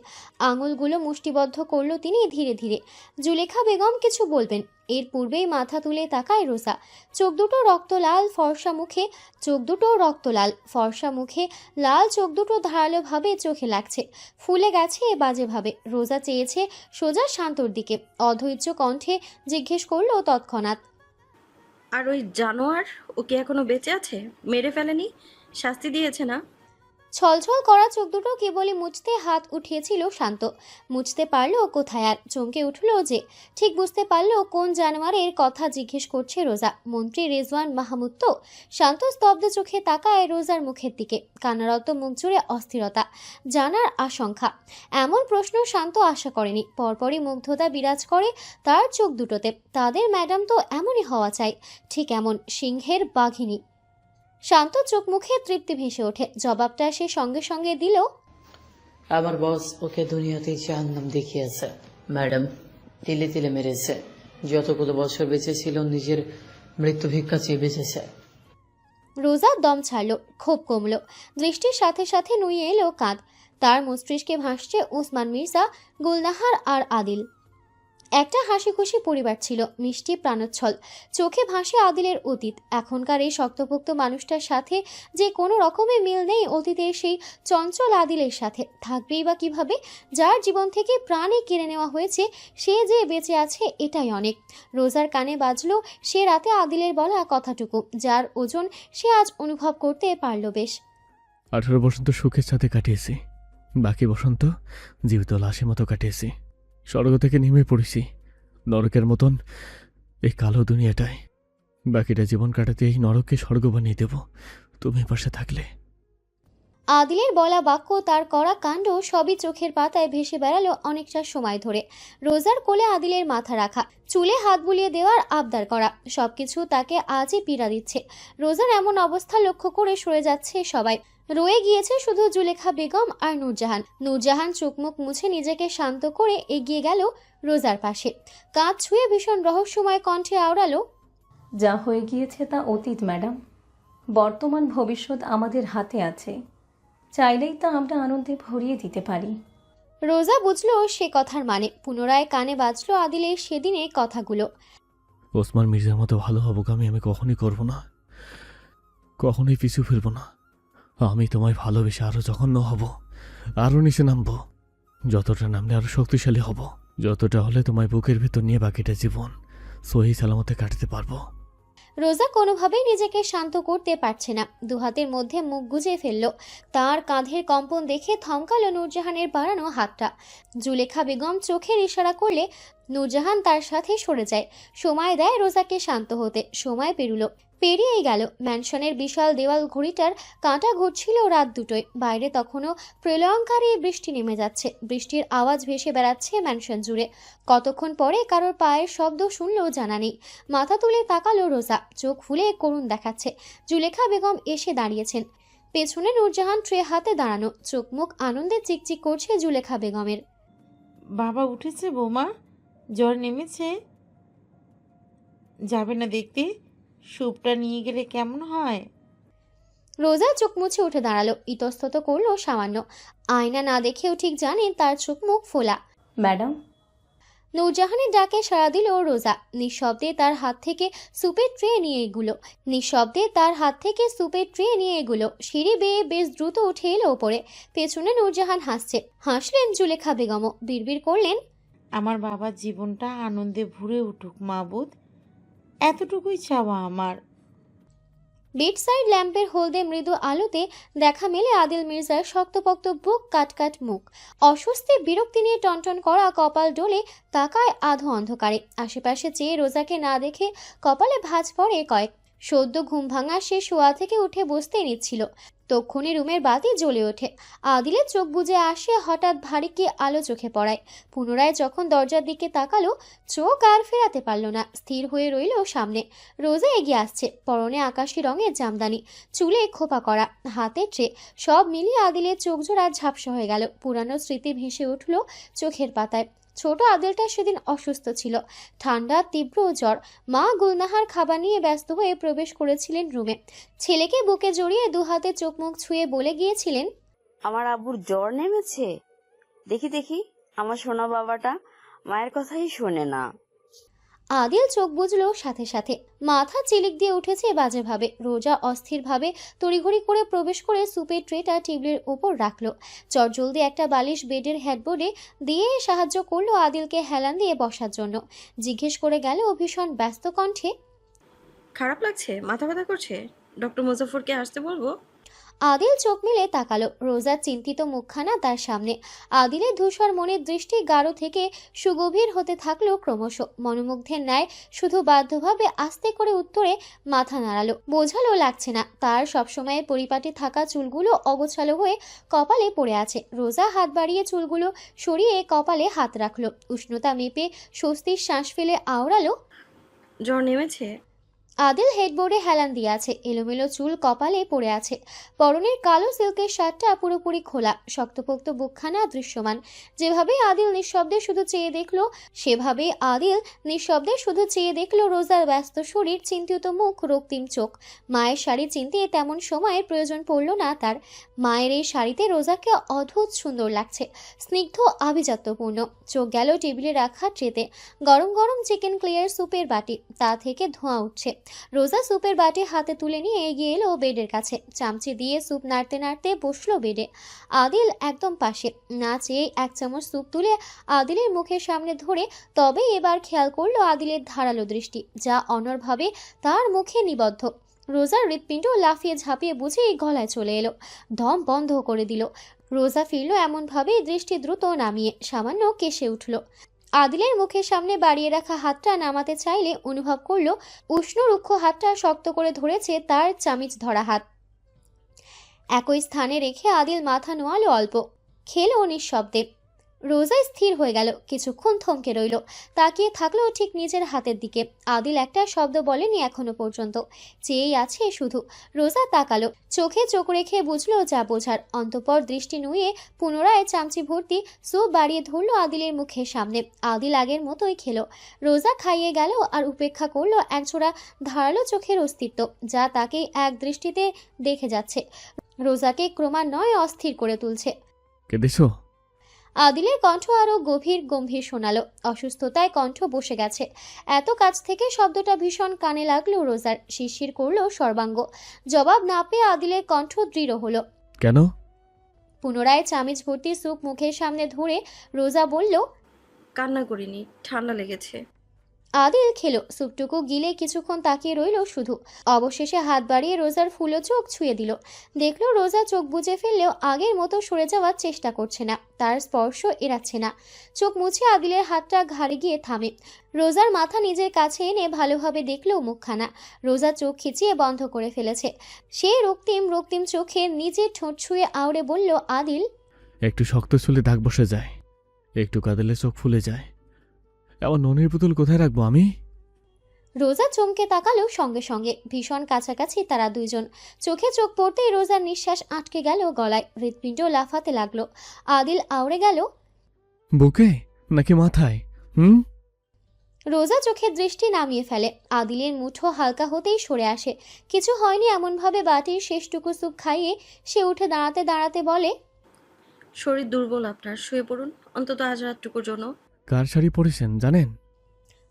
আঙুলগুলো মুষ্টিবদ্ধ করলো তিনি ধীরে ধীরে। জুলেখা বেগম কিছু বলবেন, এর পূর্বেই মাথা তুলে তাকায় রোজা। চোখ দুটো রক্তলাল, ফর্সা মুখে। চোখ দুটো রক্তলাল, ফর্সা মুখে। লাল চোখ দুটো ধারালোভাবে চোখে লাগছে, ফুলে গেছে বাজেভাবে। রোজা চেয়েছে সোজা শান্তর দিকে। অধৈর্য কণ্ঠে জিজ্ঞেস করলো তৎক্ষণাৎ, আর ওই জানোয়ার, ও কি এখনো বেঁচে আছে? মেরে ফেলেনি? শাস্তি দিয়েছে না? ছলছল করা চোখ দুটো কেবলই মুছতে হাত উঠিয়েছিল শান্ত। মুছতে পারলো কোথায় আর? চমকে উঠল যে। ঠিক বুঝতে পারলো কোন জানোয়ারের কথা জিজ্ঞেস করছে রোজা। মন্ত্রী রেজওয়ান মাহমুদ তো? শান্ত স্তব্ধ চোখে তাকায় রোজার মুখের দিকে। কান্নারত মুখ জুড়ে অস্থিরতা, জানার আশঙ্কা। এমন প্রশ্ন শান্ত আশা করেনি। পরপরই মুগ্ধতা বিরাজ করে তার চোখ দুটোতে। তাদের ম্যাডাম তো এমনই হওয়া চাই, ঠিক এমন, সিংহের বাঘিনী। শান্ত চোখ মুখে তৃপ্তি ভেসে ওঠে। জবাবটা সে সঙ্গে সঙ্গে দিল, আমার বস ওকে দুনিয়াতেই জাহান্নাম দেখিয়েছে ম্যাডাম। তিলে তিলে মেরেছে। যতগুলো বছর বেঁচে ছিল নিজের মৃত্যু ভিক্ষা চেয়ে বেঁচেছে। রোজা দম ছাড়ল, ক্ষোভ কমল। দৃষ্টির সাথে সাথে নুয়ে এলো কাঁধ। তার মস্তিষ্কে ভাসছে ওসমান মির্জা, গুলনাহার আর আদিল। একটা হাসি খুশি পরিবার ছিল, মিষ্টি প্রাণোচ্ছল। চোখে ভাসে আদিলের অতীত। এখনকার এই শক্তপোক্ত মানুষটার সাথে যে কোনো রকমের মিল নেই অতীতের সেই চঞ্চল আদিলের সাথে। থাকবেই বা কিভাবে? যার জীবন থেকে প্রাণে কেড়ে নেওয়া হয়েছে, সে যে বেঁচে আছে এটাই অনেক। রোজার কানে বাজলো সে রাতে আদিলের বলা কথাটুকু, যার ওজন সে আজ অনুভব করতে পারল বেশ। 18 বসন্ত সুখের সাথে কাটিয়েছি, বাকি বসন্ত জীবিত লাশের মতো কাটিয়েছি। স্বর্গ থেকে নেমে পড়েছি নরকের মতন এই কালো দুনিয়াটায়। বাকিটা জীবন কাটাতে এই নরককে স্বর্গ বানিয়ে দেব তুমি পাশে থাকলে। আদিলের বলা বাক্য, তার করা কাণ্ড সবই চোখের পাতায় ভেসে বেড়ালো অনেকটা সময় ধরে। রোজার কোলে আদিলের মাথা রাখা, চুলে হাত বুলিয়ে দেওয়ার আবদার করা, সবকিছু তাকে আজই পীড়া দিচ্ছে। রোজার এমন অবস্থা লক্ষ্য করে সরে যাচ্ছে সবাই। রয়ে গিয়েছে শুধু জুলেখা বেগম আর নূরজাহান। নূরজাহান চোখ মুখ মুছে নিজেকে শান্ত করে এগিয়ে গেল রোজার পাশে। কাঁধ ছুঁয়ে ভীষণ রহস্যময় কণ্ঠে আওড়ালো, যা হয়ে গিয়েছে তা অতীত ম্যাডাম। বর্তমান ভবিষ্যৎ আমাদের হাতে আছে, চাইলেই তা আমরা আনন্দে ভরিয়ে দিতে পারি। রোজা বুঝলো সে কথার মানে। পুনরায় কানে বাজলো আদিলের সেদিনের কথাগুলো। ওসমান মির্জার মতো ভালো হব আমি কখনোই করব না, কখনোই পিছু ফিরব না। আমি তোমায় ভালোবেসে আরো জঘন্য হব, আরো নিচে নামবো। যতটা নামলে আরো শক্তিশালী হব, যতটা হলে তোমায় বুকের ভেতর নিয়ে বাকিটা জীবন সহি সালামতে কাটাতে পারবো। রোজা কোনোভাবেই নিজেকে শান্ত করতে পারছে না। দুহাতের মধ্যে মুখ গুজে ফেলল। তার কাঁধের কম্পন দেখে থমকালো নূরজাহানের বাড়ানো হাতটা। জুলেখা বেগম চোখের ইশারা করলে নূরজাহান তার সাথে সরে যায়। সময় দেয় রোজাকে শান্ত হতে। সময় পেরুলো, পেরিয়েই গেল। ম্যানশনের বিশাল দেওয়াল ঘড়িটার কাঁটা ঘুরছিল রাত দুটোয়। বাইরে তখনও প্রলয়ঙ্কারী বৃষ্টি নেমে যাচ্ছে। বৃষ্টির আওয়াজ ভেসে বেড়াচ্ছে ম্যানশন জুড়ে। কতক্ষণ পরে কারোর পায়ের শব্দ শুনলেও জানা নেই। মাথা তুলে তাকালো রোজা, চোখ ফুলে করুণ দেখাচ্ছে। জুলেখা বেগম এসে দাঁড়িয়েছেন। পেছনে নূরজাহান ট্রে হাতে দাঁড়ানো, চোখ মুখ আনন্দে চিকচিক করছে জুলেখা বেগমের। বাবা উঠেছে বৌমা? জ্বর নেমেছে? যাবে না দেখতে? স্যুপটা নিয়ে গেলে কেমন হয়? রোজা চোখ মুছে উঠে দাঁড়ালো, ইতস্তত করলো সামান্য। আয়না না দেখেও ঠিক জানেন তার চোখ মুখ ফোলা। ম্যাডাম। নূরজাহানের ডাকে সাড়া দিল রোজা। নিঃশব্দে তার হাত থেকে সুপের ট্রে নিয়ে এগুলো সিঁড়ি বেয়ে বেশ দ্রুত উঠে এলো ওপরে। পেছনে নূরজাহান হাসলেন জুলেখা বেগমও। বিড়বিড় করলেন, আমার বাবার জীবনটা আনন্দে ভরে উঠুক মাবুদ, এতটুকুই চাওয়া আমার। বেড সাইড ল্যাম্পের হলদে মৃদু আলোতে দেখা মেলে আদিল মির্জার শক্তপোক্ত বুক, কাটকাট মুখ, অস্বস্তি বিরক্তি নিয়ে টনটন করা কপাল ডোলে তাকায় আধো অন্ধকারে। আশেপাশে চেয়ে রোজাকে না দেখে কপালে ভাঁজ পড়ে কয়েক। সদ্য ঘুম ভাঙা সে শোয়া থেকে উঠে বসতে নিচ্ছিল, তক্ষুনি রুমের বাতি জ্বলে ওঠে। আদিলের চোখ বুজে আসে হঠাৎ ভারী কি আলো চোখে পড়ায়। পুনরায় যখন দরজার দিকে তাকালো, চোখ আর ফেরাতে পারল না, স্থির হয়ে রইল সামনে। রোজা এগিয়ে আসছে, পরনে আকাশি রঙের জামদানি, চুলে খোপা করা, হাতে ট্রে। সব মিলিয়ে আদিলের চোখ জোড়া ঝাপসা হয়ে গেল। পুরানো স্মৃতি ভেসে উঠল চোখের পাতায়। ছোট আদিলটা সেদিন অসুস্থ ছিল, ঠান্ডা তীব্র জ্বর। মা গুলনাহার খাবার নিয়ে ব্যস্ত হয়ে প্রবেশ করেছিলেন রুমে। ছেলেকে বুকে জড়িয়ে দু হাতে চোখ মুখ ছুঁয়ে বলে গিয়েছিলেন, আমার আব্বুর জ্বর নেমেছে। দেখি দেখি আমার সোনা বাবাটা মায়ের কথাই শোনে না। আদিল চোখ বুঝলো সাথে সাথে। মাথা চিলিক দিয়ে উঠেছে বাজেভাবে। রোজা অস্থিরভাবে তড়িঘড়ি করে প্রবেশ করে সুপের ট্রেটা টেবিলের উপর রাখলো। চটজলদি একটা বালিশ বেডের হেডবোর্ডে দিয়ে সাহায্য করলো আদিলকে হেলান দিয়ে বসার জন্য। জিজ্ঞেস করে গেল ভীষণ ব্যস্ত কণ্ঠে, খারাপ লাগছে? মাথা ব্যথা করছে? ডক্টর মুজাফরকে আসতে বলবো? আদিল চোখ মেলে তাকালো। রোজার চিন্তিত মুখখানা তার সামনে। আদিলের ধূসর মনের দৃষ্টি গাঢ় থেকে সুগভীর হতে থাকলো ক্রমশ। মনোমুগ্ধের ন্যায় শুধু বাধ্যভাবে আস্তে করে উত্তরে মাথা নাড়ালো। বোঝালো লাগছে না, তার সবসময় পরিপাটি থাকা চুলগুলো অগোছালো হয়ে কপালে পড়ে আছে। রোজা হাত বাড়িয়ে চুলগুলো সরিয়ে কপালে হাত রাখলো। উষ্ণতা মেপে স্বস্তির শ্বাস ফেলে আওড়ালো, জ্বর নেমেছে? আদিল হেডবোর্ডে হেলান দিয়ে আছে, এলোমেলো চুল কপালে পড়ে আছে। পরনের কালো সিল্কের শার্টটা পুরোপুরি খোলা, শক্তপোক্ত বুকখানা দৃশ্যমান। যেভাবে আদিল নিঃশব্দে শুধু চেয়ে দেখলো রোজার ব্যস্ত শরীর, চিন্তিত মুখ, রক্তিম চোখ। মায়ের শাড়ি চিনতে তেমন সময়ের প্রয়োজন পড়ল না তার। মায়ের এই শাড়িতে রোজাকে অদ্ভুত সুন্দর লাগছে, স্নিগ্ধ আভিজাত্যপূর্ণ। চোখ গেল টেবিলে রাখা ট্রেতে। গরম গরম চিকেন ক্লিয়ার স্যুপের বাটি, তা থেকে ধোঁয়া উঠছে। রোজা স্যুপের বাটি হাতে তুলে নিয়ে এগিয়ে এলো বেডের কাছে। চামচি দিয়ে স্যুপ নাড়তে নাড়তে বসলো বেডে। আদিল একদম পাশে। না চেয়ে এক চামচ স্যুপ তুলে আদিলের মুখের সামনে ধরে তবে এবার খেয়াল করলো আদিলের ধারালো দৃষ্টি, যা অনড়ভাবে তার মুখে নিবদ্ধ। রোজার হৃৎপিণ্ড লাফিয়ে ঝাঁপিয়ে বুঝেই গলায় চলে এলো, দম বন্ধ করে দিল। রোজা ফিরল এমনভাবে দৃষ্টি দ্রুত নামিয়ে সামান্য কেশে উঠল। আদিলের মুখের সামনে বাড়িয়ে রাখা হাতটা নামাতে চাইলে অনুভব করলো উষ্ণ রুক্ষ হাতটা শক্ত করে ধরেছে তার চামিচ ধরা হাত। একই স্থানে রেখে আদিল মাথা নোয়ালো অল্প, খেলো নিঃশব্দে। রোজা স্থির হয়ে গেল, কিছুক্ষণ থমকে রইল, তাকিয়ে থাকলো ঠিক নিজের হাতের দিকে। আদিল একটা শব্দ বলেনি এখনো পর্যন্ত, চেয়েই আছে শুধু। রোজা তাকালো, চোখে চোখ রেখে বুঝলো যা বোঝার। অন্তঃপর দৃষ্টি নুয়ে পুনরায় চামচি ভর্তি স্যুপ বাড়িয়ে ধরলো আদিলের মুখের সামনে। আদিল আগের মতোই খেলো। রোজা খাইয়ে গেল আর উপেক্ষা করলো একজোড়া ধারালো চোখের অস্তিত্ব, যা তাকে এক দৃষ্টিতে দেখে যাচ্ছে। রোজাকে ক্রমান্বয়ে অস্থির করে তুলছে। কেঁদেছো? আদিলের কণ্ঠ আরো গম্ভীর শোনালো। অসুস্থতায় কণ্ঠ বসে গেছে। এত কাছ থেকে শব্দটা ভীষণ কানে লাগলো রোজার। শিরশির করলো সর্বাঙ্গ। জবাব না পেয়ে আদিলের কণ্ঠ দৃঢ় হলো। কেন? পুনরায় চামিচ ভর্তি স্যুপ মুখের সামনে ধরে রোজা বলল, কান্না করিনি, ঠান্ডা লেগেছে। আদিল খেলো, স্যুপটুকু গিলে কিছুক্ষণ তাকিয়ে রইল শুধু। অবশেষে হাত বাড়িয়ে রোজার ফুলো চোখ ছুঁয়ে দিল। দেখলো রোজা চোখ বুজে ফেললেও আগের মতো সরে যাওয়ার চেষ্টা করছে না, তার স্পর্শ এড়াচ্ছে না। চোখ মুছে আদিলের হাতটা ঘাড়ে গিয়ে থামে। রোজার মাথা নিজের কাছে এনে ভালোভাবে দেখলো মুখখানা। রোজা চোখ খিচিয়ে বন্ধ করে ফেলেছে। সে রক্তিম চোখে নিজের ঠোঁট ছুঁয়ে আউড়ে বলল, আদিল, একটু শক্ত চুলে দাগ বসে যায়, একটু কাঁদলে চোখ ফুলে যায়। আমার ননির পুতুল কোথায় রাখবো আমি? রোজা চমকে তাকালো সঙ্গে সঙ্গে। ভীষণ কাছাকাছি তারা দুইজন। চোখে চোখ পড়তেই রোজার নিঃশ্বাস আটকে গেল গলায়, হৃৎপিণ্ড লাফাতে লাগলো। আদিল আউড়ে গেল, বুকে নাকি মাথায়? রোজা চোখের দৃষ্টি নামিয়ে ফেলে। আদিলের মুঠো হালকা হতেই সরে আসে। কিছু হয়নি এমনভাবে বাটির শেষটুকু স্যুপ খাইয়ে সে উঠে দাঁড়াতে দাঁড়াতে বলে, শরীর দুর্বল আপনার, শুয়ে পড়ুন অন্তত আজ রাতটুকুর জন্য। কার শাড়ি পরেছেন জানেন?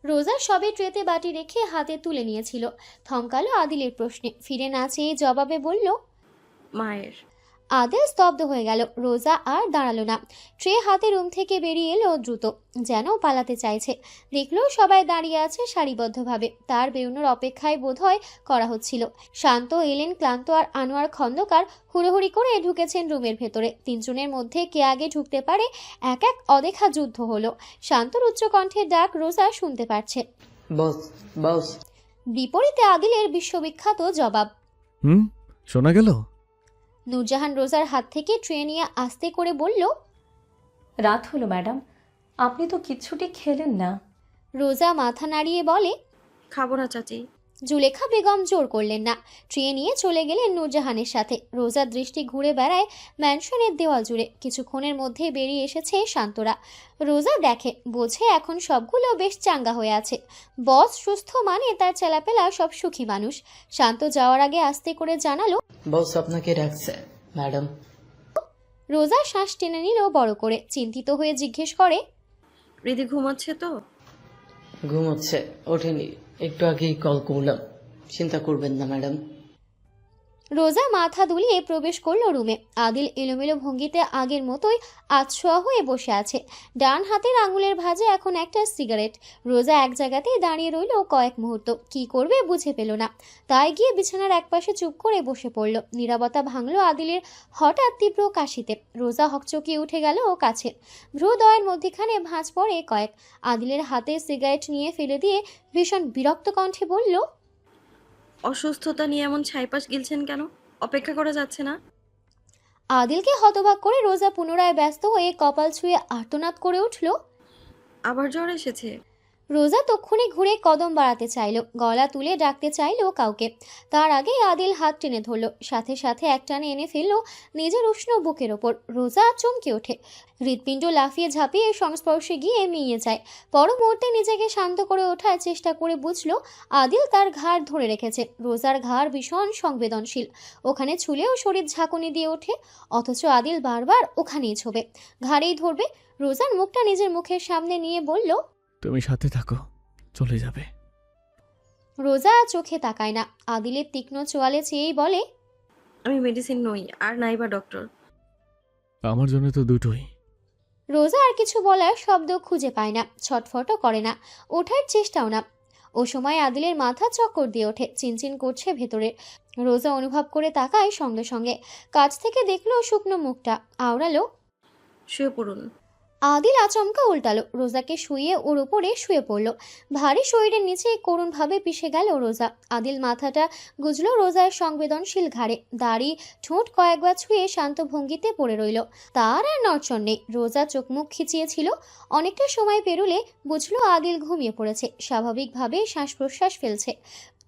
রোজা সবে ট্রেতে বাটি রেখে হাতে তুলে নিয়েছিল। থমকালো আদিলের প্রশ্নে, ফিরে না চেয়ে জবাবে বলল, মায়ের। আদিল স্তব্ধ হয়ে গেল। রোজা আর দাঁড়ালো না। ট্রে হাতে রুম থেকে বেরিয়ে এলো দ্রুত, যেন পালাতে চাইছে। দেখলো সবাই দাঁড়িয়ে আছে সারিবদ্ধভাবে। তার বেরোনোর অপেক্ষায় বোধহয় করা হচ্ছিল। শান্ত, এলেন, ক্লান্ত আর আনোয়ার খন্দকার হুড়োহুড়ি করে ঢুকেছেন রুমের ভেতরে। তিনজনের মধ্যে কে আগে ঢুকতে পারে এক এক অদেখা যুদ্ধ হলো। শান্তর উচ্চ কণ্ঠের ডাক রোজা শুনতে পারছে। বস বস। বিপরীতে আদিলের বিশ্ববিখ্যাত জবাব। শোনা গেল? নূরজাহান রোজার হাত থেকে ট্রে নিয়ে আস্তে করে বলল, রাত হলো ম্যাডাম, আপনি তো কিচ্ছুটি খেলেন না। রোজা মাথা নাড়িয়ে বলে, খাবো না চাচি। জুলেখা বেগম জোর করলেন না। ট্রে নিয়ে চলে গেলেন নূরজাহানের সাথে। রোজার দৃষ্টি ঘুরে বেড়ায় ম্যানশনের দেওয়াল জুড়ে। কিছুক্ষণের মধ্যে বেরিয়ে এসেছে শান্তরা। রোজা দেখে, বোঝে এখন সবগুলো বেশ চাঙ্গা হয়ে আছে। বস সুস্থ মানে তার চেলাপেলা সব সুখী মানুষ। শান্ত যাওয়ার আগে আস্তে করে জানালো, বস আপনাকে রাখছে ম্যাডাম। রোজা শ্বাস টেনে নিল বড় করে। চিন্তিত হয়ে জিজ্ঞেস করে, রিদি ঘুমাচ্ছে তো? ঘুমোচ্ছে, ওঠেনি, একটু আগেই কল করলাম। চিন্তা করবেন না ম্যাডাম। রোজা মাথা দুলিয়ে প্রবেশ করলো রুমে। আদিল এলোমেলো ভঙ্গিতে আগের মতোই আতশোয়া হয়ে বসে আছে। ডান হাতের আঙুলের ভাঁজে এখন একটা সিগারেট। রোজা এক জায়গাতেই দাঁড়িয়ে রইল কয়েক মুহূর্ত। কি করবে বুঝে পেল না। তাই গিয়ে বিছানার একপাশে চুপ করে বসে পড়ল। নীরবতা ভাঙল আদিলের হঠাৎ তীব্র কাশিতে। রোজা হকচকিয়ে উঠে গেল ও কাছে। ভ্রুদয়ের মধ্যখানে ভাঁজ পড়ে কয়েক। আদিলের হাতে সিগারেট নিয়ে ফেলে দিয়ে ভীষণ বিরক্ত কণ্ঠে বলল, অসুস্থতা নিয়ে এমন ছাইপাশ গিলছেন কেন? অপেক্ষা করা যাচ্ছে না? আদিলকে হতবাক করে রোজা পুনরায় ব্যস্ত হয়ে কপাল ছুঁয়ে আর্তনাদ করে উঠল, আবার জ্বর এসেছে? রোজা তক্ষুনি ঘুরে কদম বাড়াতে চাইল, গলা তুলে ডাকতে চাইল কাউকে। তার আগে আদিল হাত টেনে ধরল, সাথে সাথে একটানে এনে ফেলল নিজের উষ্ণ বুকের ওপর। রোজা চমকে ওঠে। হৃৎপিণ্ড লাফিয়ে ঝাঁপিয়ে সংস্পর্শে গিয়ে মিয়ে যায়। পর মুহূর্তে নিজেকে শান্ত করে ওঠার চেষ্টা করে বুঝল আদিল তার ঘাড় ধরে রেখেছে। রোজার ঘাড় ভীষণ সংবেদনশীল, ওখানে ছুলেও শরীর ঝাঁকুনি দিয়ে ওঠে। অথচ আদিল বারবার ওখানেই ছোবে, ঘাড়েই ধরবে। রোজার মুখটা নিজের মুখের সামনে নিয়ে বলল, তুমি সাথে থাকো, চলে যাবে। রোজা চোখে তাকায় না। আদিলের তীক্ষ্ণ চোয়ালে চেয়েই বলে, আমি মেডিসিন নই, আর নাইবা ডক্টর। আমার জন্য তো দুটোই। রোজা আর কিছু বলার শব্দ খুঁজে পায় না, ছটফটও করে না, ওঠার চেষ্টাও না। ও সময় আদিলের মাথা চক্কর দিয়ে ওঠে, চিনচিন করছে ভেতরে। রোজা অনুভব করে তাকায় সঙ্গে সঙ্গে। কাছ থেকে দেখলো শুকনো মুখটা। আওড়ালো, শুয়ে পড়ুন। আদিল আচমকা উল্টালো, রোজাকে শুয়ে ওর উপরে শুয়ে পড়ল। ভারী শরীরের নিচে করুণভাবে পিষে গেল রোজা। আদিল মাথাটা গুজলো রোজার সংবেদনশীল ঘাড়ে। দাড়ি ঠোঁট কয়েকবার ছুঁয়ে শান্ত ভঙ্গিতে পড়ে রইল। তার আর নড়চড় নেই। রোজা চোখ মুখ খিচিয়েছিল। অনেকটা সময় পেরুলে বুঝলো আদিল ঘুমিয়ে পড়েছে, স্বাভাবিকভাবে শ্বাস প্রশ্বাস ফেলছে।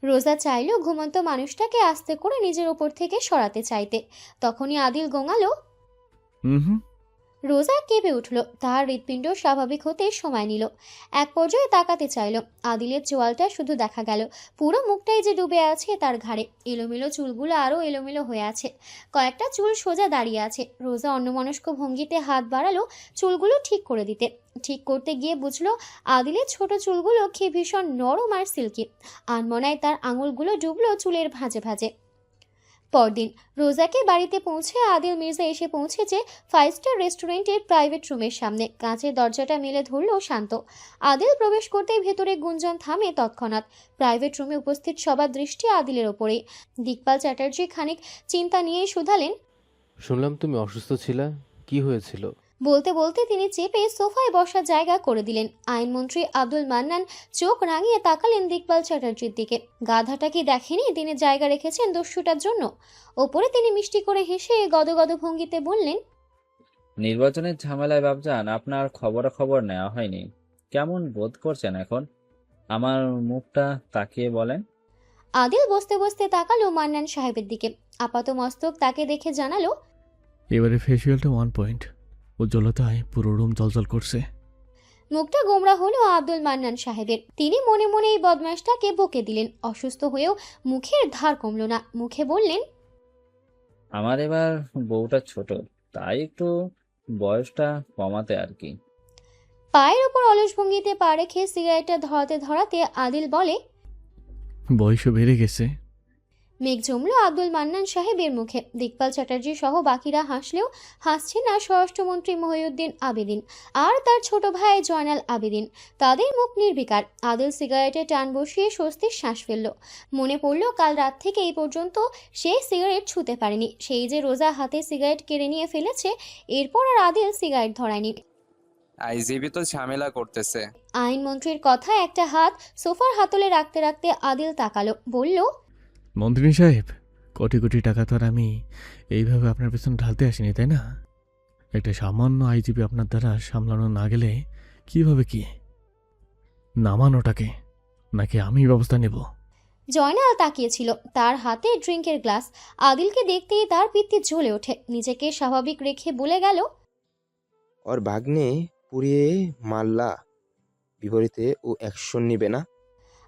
রোজা চাইল ঘুমন্ত মানুষটাকে আস্তে করে নিজের ওপর থেকে সরাতে চাইতে। তখনই আদিল গোঙালো। রোজা কেঁপে উঠল। তার হৃৎপিণ্ড স্বাভাবিক হতে সময় নিল। এক পর্যায়ে তাকাতে চাইল। আদিলের চোয়ালটা শুধু দেখা গেল, পুরো মুখটাই যে ডুবে আছে তার ঘাড়ে। এলোমেলো চুলগুলো আরও এলোমেলো হয়ে আছে, কয়েকটা চুল সোজা দাঁড়িয়ে আছে। রোজা অন্যমনস্ক ভঙ্গিতে হাত বাড়ালো চুলগুলো ঠিক করে দিতে। ঠিক করতে গিয়ে বুঝলো আদিলের ছোট চুলগুলো খেয়ে ভীষণ নরম আর সিল্কি। আনমনায় তার আঙুলগুলো ডুবলো চুলের ভাঁজে ভাঁজে। পরদিন রোজাকে বাড়িতে পৌঁছে আদিল মির্জা এসে পৌঁছেছে 5 স্টার রেস্টুরেন্টের প্রাইভেট রুমের সামনে। কাঁচের দরজাটা মেলে ধরল শান্ত। আদিল প্রবেশ করতেই ভেতরে গুঞ্জন থামে তৎক্ষণাৎ। প্রাইভেট রুমে উপস্থিত সবার দৃষ্টি আদিলের ওপরেই। দিকপাল চ্যাটার্জি খানিক চিন্তা নিয়েই শুধালেন, শুনলাম তুমি অসুস্থ ছিলা, কি হয়েছিল? বলতে বলতে তিনি চেপে সোফায় বসার জায়গা করে দিলেন। আইনমন্ত্রী আব্দুল মান্নান চোখ রাঙিয়ে তাকালেন দিকপাল চ্যাটার্জির দিকে। গাধাটা কি দেখেনি তিনি জায়গা রেখেছেন দস্যুটার জন্য? ওপরে তিনি মিষ্টি করে হেসে গদগদ ভঙ্গিতে বললেন, নির্বাচনের ঝামেলায় বাবজান আপনার খবরাখবর নেওয়া হয়নি। কেমন বোধ করছেন এখন? আমার মুখটা তাকিয়ে বলেন। আদিল বসতে বসতে তাকালো মান্নান সাহেবের দিকে। আপাত মস্তক তাকে দেখে জানালো, এবারে ফেসিয়ালটা 1 পয়েন্ট, উজ্জ্বলতায় পুরো রুম জলজল করছে। মুখটা গোমরা হলো আব্দুল মান্নান সাহেবের। তিনি মনে মনে এই বদমাশটাকে বকে দিলেন। অসুস্থ হয়েও মুখের ধার কমল না। মুখে বললেন, আমার এবার বউটা ছোট, তাই একটু বয়সটা কমাতে আর কি। পায়ের ওপর অলস ভঙ্গিতে পা রেখে সিগারেটটা ধরাতে ধরাতে আদিল বলে, বয়সও বেড়ে গেছে। মেঘ জমল আব্দুল মান্নান সাহেবের মুখে। দিকপাল চ্যাটার্জি সহ বাকিরা হাসলেও হাসছে না স্বরাষ্ট্রমন্ত্রী মহিউদ্দিন আবেদিন আর তার ছোট ভাই জয়নাল আবেদিন। তাদের মুখ নির্বিকার। আদিল সিগারেটে টান বসিয়ে স্বস্তির শ্বাস ফেলল। মনে পড়ল কাল রাত থেকে এই পর্যন্ত সে সিগারেট ছুঁতে পারেনি। সেই যে রোজা হাতে সিগারেট কেড়ে নিয়ে ফেলেছে, এরপর আর আদিল সিগারেট ধরায়নি। আইজিবি তো ঝামেলা করতেছে। আইনমন্ত্রীর কথা একটা হাত সোফার হাতলে রাখতে রাখতে আদিল তাকালো, বলল, মন্ত্রী সাহেব, কোটি কোটি টাকা তো আর আমি এইভাবে আপনার পেছনে ঢালতে আসিনি, তাই না? একটা সামান্য আইজিপি আপনার দ্বারা সামলানো না গেলে কিভাবে কি নামানোটাকে, নাকি আমি ব্যবস্থা নেব? জয়নাল তাকিয়েছিল। তার হাতে ড্রিঙ্কের গ্লাস। আদিলকে দেখতেই তার পিত্তি জ্বলে ওঠে। নিজেকে স্বাভাবিক রেখে বলে গেল, ওর ভাগ্নে পুড়িয়ে মারলা, বিপরীতে ও অ্যাকশন নিবে না?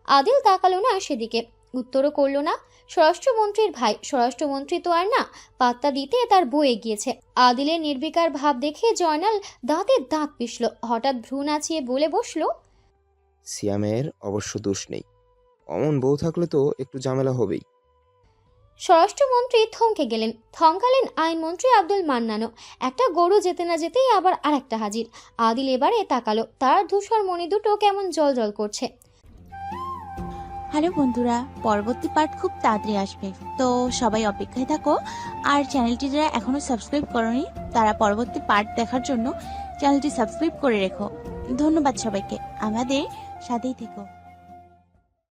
আদিল তাকালো না সেদিকে, উত্তরও করল না। স্বরাষ্ট্রমন্ত্রীর ভাই, স্বরাষ্ট্রমন্ত্রী তো আর না, পাত্তা দিতে তার বয়ে গিয়েছে। আদিলের নির্বিকার ভাব দেখে জয়নাল দাঁতে দাঁত পিষল। হঠাৎ ভ্রু নাচিয়ে বলে বসল, সিয়ামের অবশ্য দোষ নেই, অমন বউ থাকলে তো একটু ঝামেলা হবেই। স্বরাষ্ট্রমন্ত্রী থমকে গেলেন। থমকালেন আইনমন্ত্রী আব্দুল মান্নানও। একটা গরু যেতে না যেতেই আবার আরেকটা হাজির। আদিল এবারে তাকালো। তার ধূসর মণি দুটো কেমন জল জল করছে। হ্যালো বন্ধুরা, পরবর্তী পার্ট খুব তাড়াতাড়ি আসবে, তো সবাই অপেক্ষায় থাকো। আর চ্যানেলটি যারা এখনো সাবস্ক্রাইব করোনি তারা পরবর্তী পার্ট দেখার জন্য চ্যানেলটি সাবস্ক্রাইব করে রেখো। ধন্যবাদ সবাইকে, আমাদের সাথেই থেকো।